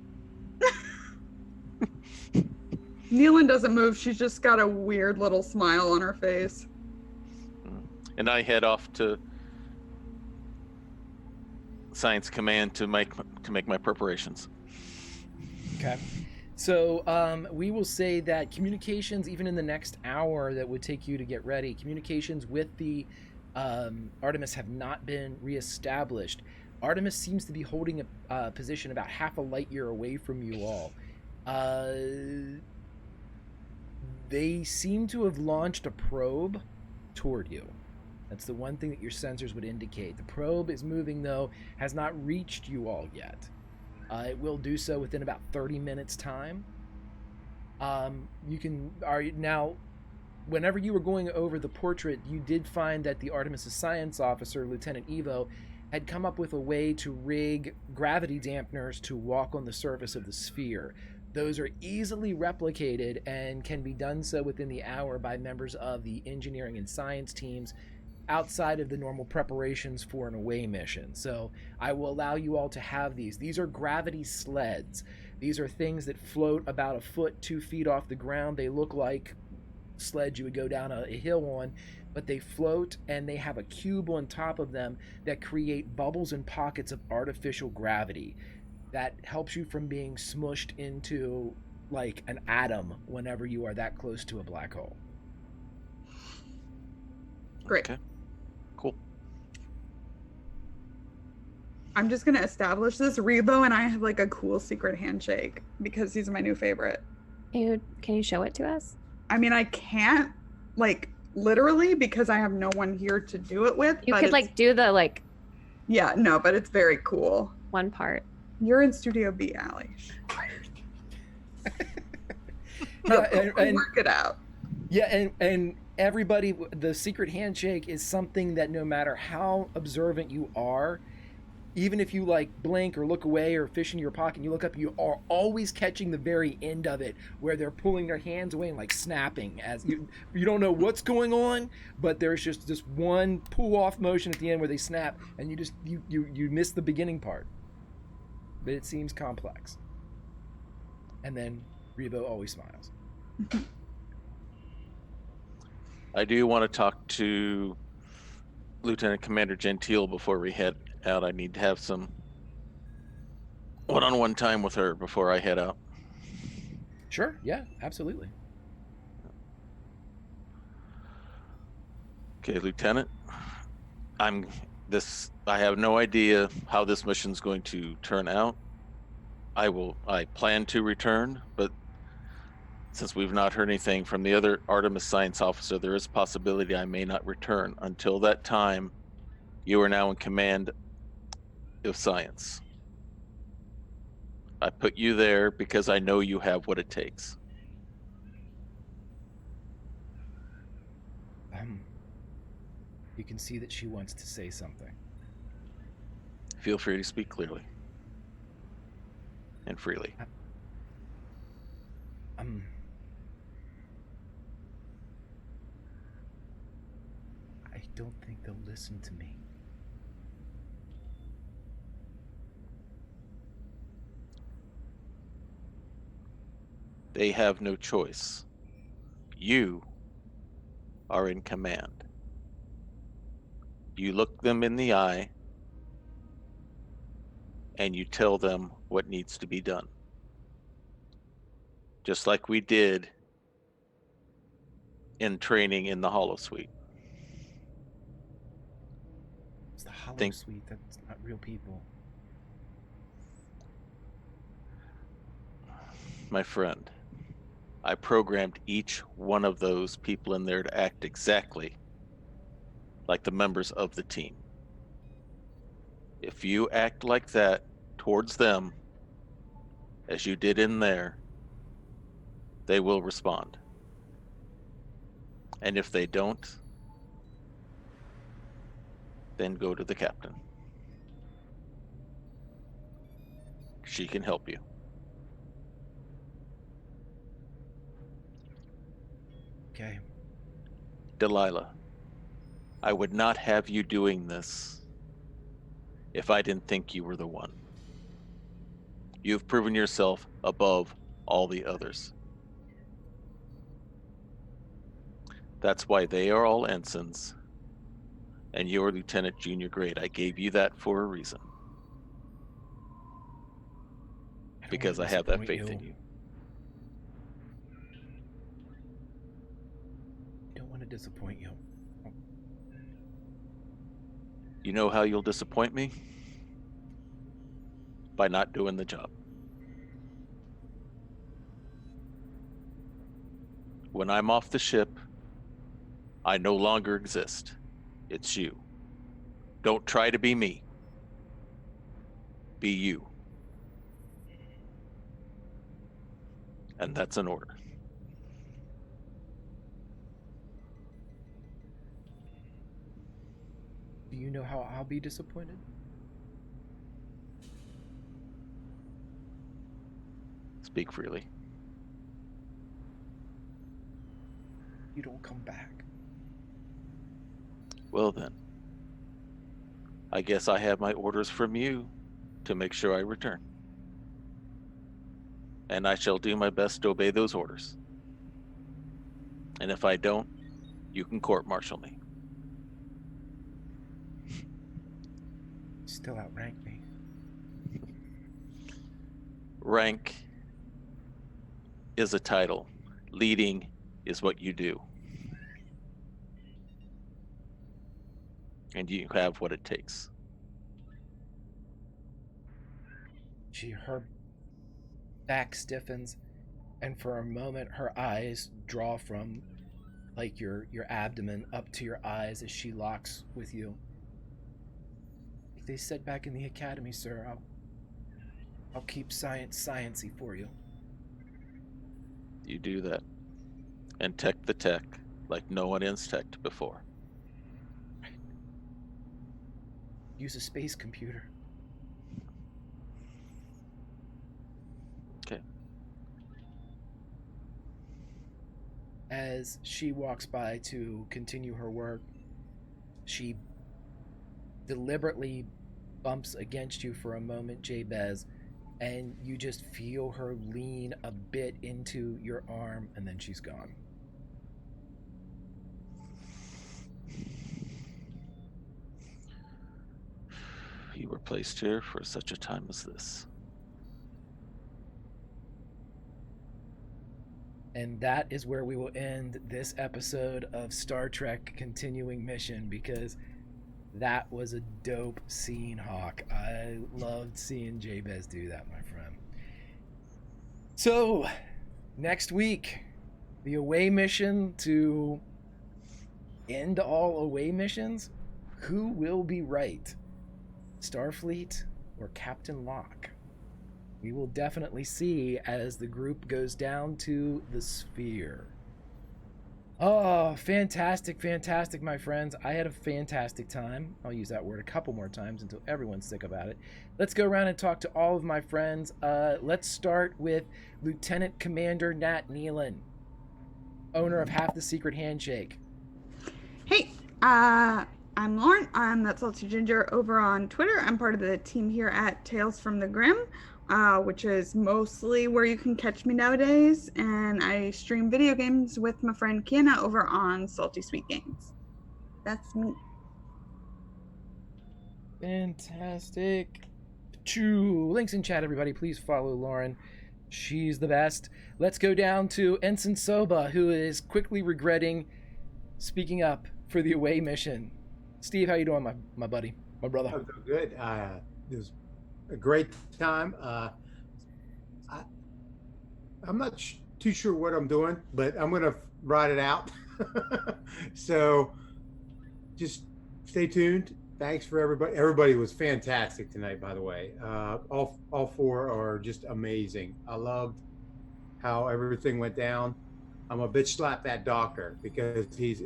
Neelan doesn't move. She's just got a weird little smile on her face. And I head off to Science Command to make my preparations. Okay. So we will say that communications, even in the next hour that would take you to get ready, communications with the Artemis have not been reestablished. Artemis seems to be holding a position about half a light year away from you all. They seem to have launched a probe toward you. That's the one thing that your sensors would indicate. The probe is moving, though, has not reached you all yet. It will do so within about 30 minutes' time. Now, whenever you were going over the portrait, you did find that the Artemis' science officer, Lieutenant Evo, had come up with a way to rig gravity dampeners to walk on the surface of the sphere. Those are easily replicated and can be done so within the hour by members of the engineering and science teams outside of the normal preparations for an away mission. So I will allow you all to have these. These are gravity sleds. These are things that float about a foot, 2 feet off the ground. They look like sleds you would go down a hill on, but they float and they have a cube on top of them that create bubbles and pockets of artificial gravity that helps you from being smushed into like an atom whenever you are that close to a black hole. Great. Okay. Cool. I'm just going to establish this. Rebo and I have like a cool secret handshake because he's my new favorite. Can you show it to us? I mean, I can't like literally because I have no one here to do it with. You could like do the like. Yeah, no, but it's very cool. One part. You're in Studio B, Allie. And work it out. Yeah, and everybody, the secret handshake is something that no matter how observant you are, even if you like blink or look away or fish in your pocket and you look up, you are always catching the very end of it where they're pulling their hands away and like snapping as you don't know what's going on, but there's just this one pull off motion at the end where they snap and you miss the beginning part. But it seems complex. And then Rebo always smiles. I do want to talk to Lieutenant Commander Gentile before we head out. I need to have some one-on-one time with her before I head out. Sure, yeah, absolutely. Okay, Lieutenant. I have no idea how this mission's going to turn out. I plan to return, but since we've not heard anything from the other Artemis science officer, there is a possibility I may not return. Until that time, you are now in command of science. I put you there because I know you have what it takes. You can see that she wants to say something. Feel free to speak clearly and freely. I don't think they'll listen to me. They have no choice. You are in command. You look them in the eye and you tell them what needs to be done. Just like we did in training in the holosuite. It's the hollow Think- suite. That's not real people. My friend, I programmed each one of those people in there to act exactly like the members of the team. If you act like that towards them, as you did in there, they will respond. And if they don't, then go to the captain. She can help you. Okay. Delilah, I would not have you doing this if I didn't think you were the one. You've proven yourself above all the others. That's why they are all ensigns, and you're lieutenant junior grade. I gave you that for a reason. don't Because I wanna have that disappoint faith in you. I don't want to disappoint you. You know how you'll disappoint me? By not doing the job. When I'm off the ship, I no longer exist. It's you. Don't try to be me. Be you. And that's an order. Do you know how I'll be disappointed? Speak freely. You don't come back. Well then, I guess I have my orders from you to make sure I return. And I shall do my best to obey those orders. And if I don't, you can court-martial me. Still outrank me. Rank is a title. Leading is what you do. And you have what it takes. Her back stiffens, and for a moment her eyes draw from like your abdomen up to your eyes as she locks with you. Like they said back in the academy, sir, I'll keep science sciencey for you. You do that. And tech the tech like no one has teched before. Use a space computer. Okay. As she walks by to continue her work, she deliberately bumps against you for a moment, Jabez, and you just feel her lean a bit into your arm, and then she's gone. You were placed here for such a time as this. And that is where we will end this episode of Star Trek Continuing Mission, because that was a dope scene, Hawk. I loved seeing Jabez do that, my friend. So, next week, the away mission to end all away missions. Who will be right? Starfleet or Captain Locke? We will definitely see as the group goes down to the sphere. Oh, fantastic, fantastic, my friends. I had a fantastic time. I'll use that word a couple more times until everyone's sick about it. Let's go around and talk to all of my friends. Let's start with Lieutenant Commander Nat Nealon, owner of Half the Secret Handshake. Hey, I'm Lauren. I'm that salty ginger over on Twitter. I'm part of the team here at Tales from the Grim, which is mostly where you can catch me nowadays. And I stream video games with my friend Kiana over on Salty Sweet Games. That's me. Fantastic. Choo. Links in chat, everybody. Please follow Lauren. She's the best. Let's go down to Ensign Soba, who is quickly regretting speaking up for the away mission. Steve, how you doing, my buddy, my brother? I'm doing good. It was a great time. I'm not too sure what I'm doing, but I'm going to ride it out. So just stay tuned. Thanks for everybody. Everybody was fantastic tonight, by the way. All four are just amazing. I loved how everything went down. I'm a bitch slap that doctor because he's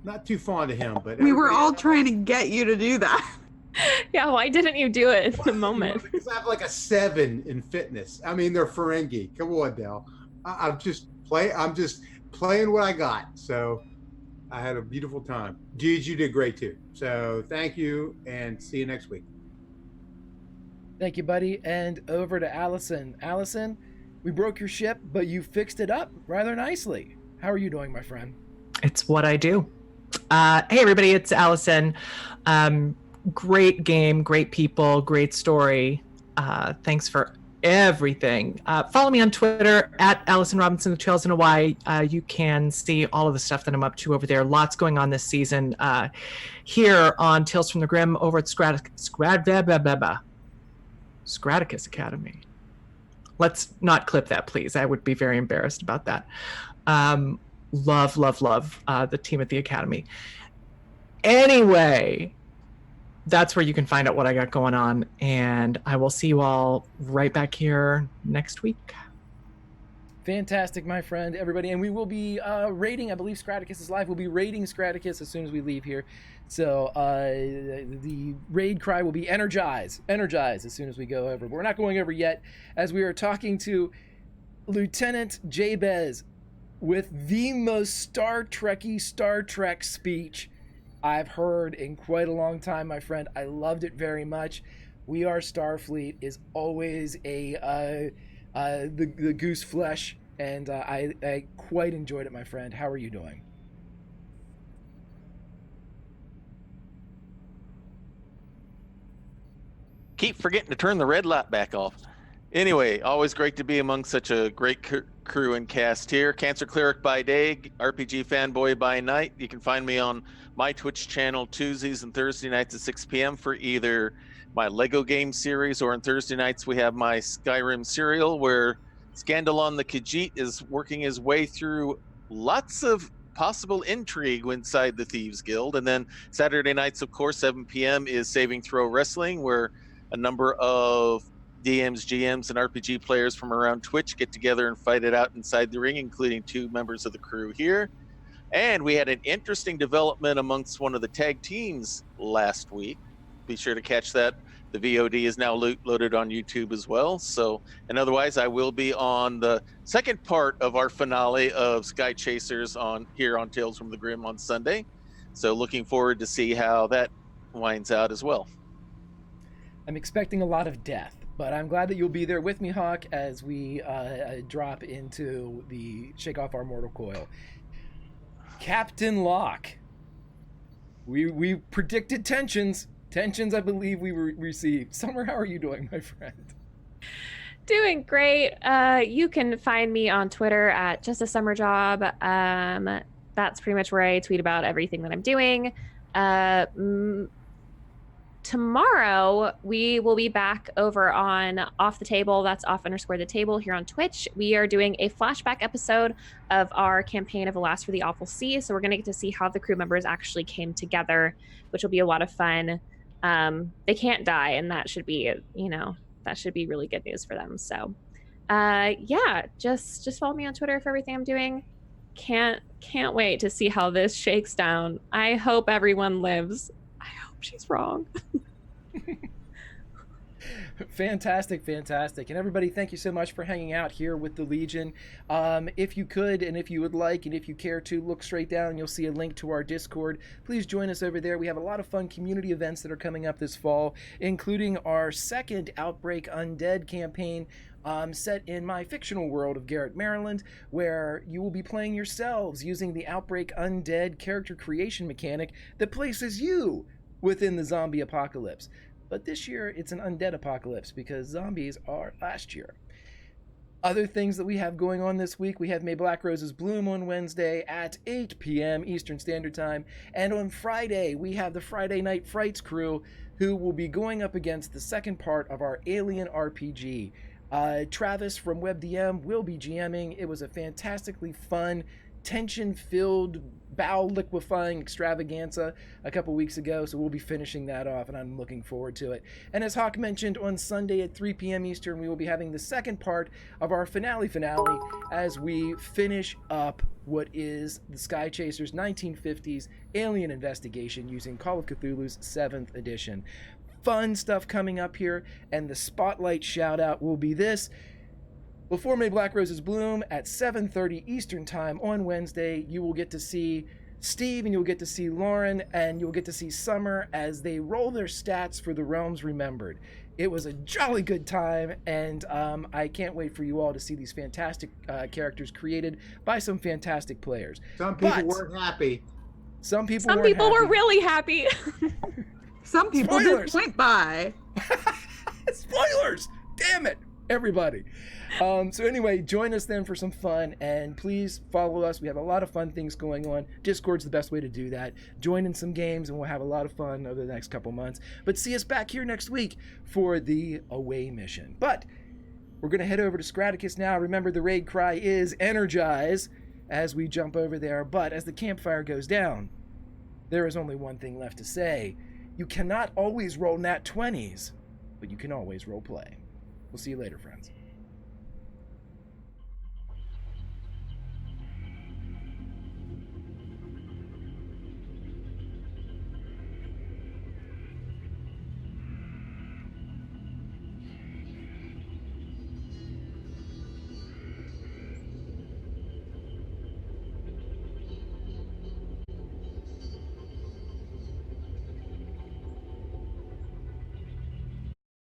not too fond of him, but We were all trying to get you to do that. Yeah, why didn't you do it in the moment? Because I have like a 7 in fitness. I mean, they're Ferengi. Come on, Dell. I'm just playing what I got. So I had a beautiful time. Jude, you did great too. So thank you, and see you next week. Thank you, buddy. And over to Allison. Allison, we broke your ship, but you fixed it up rather nicely. How are you doing, my friend? It's what I do. Hey, everybody, it's Allison. Great game, great people, great story. Thanks for everything. Follow me on Twitter at Allison Robinson, The Trails in Hawaii. You can see all of the stuff that I'm up to over there. Lots going on this season here on Tales from the Grim over at Scraticus Academy. Let's not clip that, please. I would be very embarrassed about that. Love the team at the Academy. Anyway, that's where you can find out what I got going on, and I will see you all right back here next week. Fantastic, my friend, everybody. And we will be rating, I believe Scraticus is live. We'll be rating Scraticus as soon as we leave here. So the raid cry will be energize as soon as we go over. But we're not going over yet, as we are talking to Lieutenant Jabez with the most Star Trek speech I've heard in quite a long time, my friend. I loved it very much. We Are Starfleet is always the goose flesh, and I quite enjoyed it, my friend. How are you doing? Keep forgetting to turn the red light back off. Anyway, always great to be among such a great crew and cast here. Cancer Cleric by day, RPG fanboy by night. You can find me on my Twitch channel Tuesdays and Thursday nights at 6 p.m. for either my Lego game series, or on Thursday nights we have my Skyrim serial where Scandalon the Khajiit is working his way through lots of possible intrigue inside the Thieves Guild. And then Saturday nights, of course, 7 p.m. is Saving Throw Wrestling, where a number of DMs, GMs, and RPG players from around Twitch get together and fight it out inside the ring, including 2 members of the crew here. And we had an interesting development amongst one of the tag teams last week. Be sure to catch that. The VOD is now loaded on YouTube as well. So, and otherwise, I will be on the second part of our finale of Sky Chasers here on Tales from the Grim on Sunday. So looking forward to see how that winds out as well. I'm expecting a lot of death, but I'm glad that you'll be there with me, Hawk, as we drop into the Shake Off Our Mortal Coil. Captain Locke. We predicted tensions. Tensions, I believe we received. Summer, how are you doing, my friend? Doing great. You can find me on Twitter at Just a Summer Job. That's pretty much where I tweet about everything that I'm doing. Tomorrow, we will be back over on Off the Table. That's off_the table here on Twitch. We are doing a flashback episode of our campaign of Alas for the Awful Sea. So we're going to get to see how the crew members actually came together, which will be a lot of fun. They can't die, and that should be, that should be really good news for them. So, yeah, just follow me on Twitter for everything I'm doing. Can't wait to see how this shakes down. I hope everyone lives. I hope she's wrong. Fantastic. And everybody, thank you so much for hanging out here with the Legion. If you could, and if you would like, and if you care to, look straight down and you'll see a link to our Discord. Please join us over there. We have a lot of fun community events that are coming up this fall, including our second Outbreak Undead campaign, set in my fictional world of Garrett, Maryland, where you will be playing yourselves using the Outbreak Undead character creation mechanic that places you within the zombie apocalypse. But this year, it's an undead apocalypse because zombies are last year. Other things that we have going on this week, we have May Black Roses Bloom on Wednesday at 8 p.m. Eastern Standard Time. And on Friday, we have the Friday Night Frights crew who will be going up against the second part of our Alien RPG. Travis from WebDM will be GMing. It was a fantastically fun, tension-filled, bowel-liquefying extravaganza a couple weeks ago, so we'll be finishing that off, and I'm looking forward to it. And as Hawk mentioned, on Sunday at 3 p.m. Eastern, we will be having the second part of our finale as we finish up what is the Sky Chasers 1950s alien investigation using Call of Cthulhu's 7th edition. Fun stuff coming up here, and the spotlight shout-out will be this. Before May Black Roses Bloom at 7:30 Eastern Time on Wednesday, you will get to see Steve and you'll get to see Lauren and you'll get to see Summer as they roll their stats for the Realms Remembered. It was a jolly good time, and I can't wait for you all to see these fantastic characters created by some fantastic players. Some people weren't happy. Some people were really happy. Some people Spoilers. did point by. Spoilers! Damn it, everybody. So anyway, join us then for some fun, and please follow us. We have a lot of fun things going on. Discord's the best way to do that. Join in some games, and we'll have a lot of fun over the next couple months. But see us back here next week for the away mission. But we're going to head over to Scraticus now. Remember, the raid cry is energize as we jump over there. But as the campfire goes down, there is only one thing left to say. You cannot always roll nat 20s, but you can always role play. We'll see you later, friends.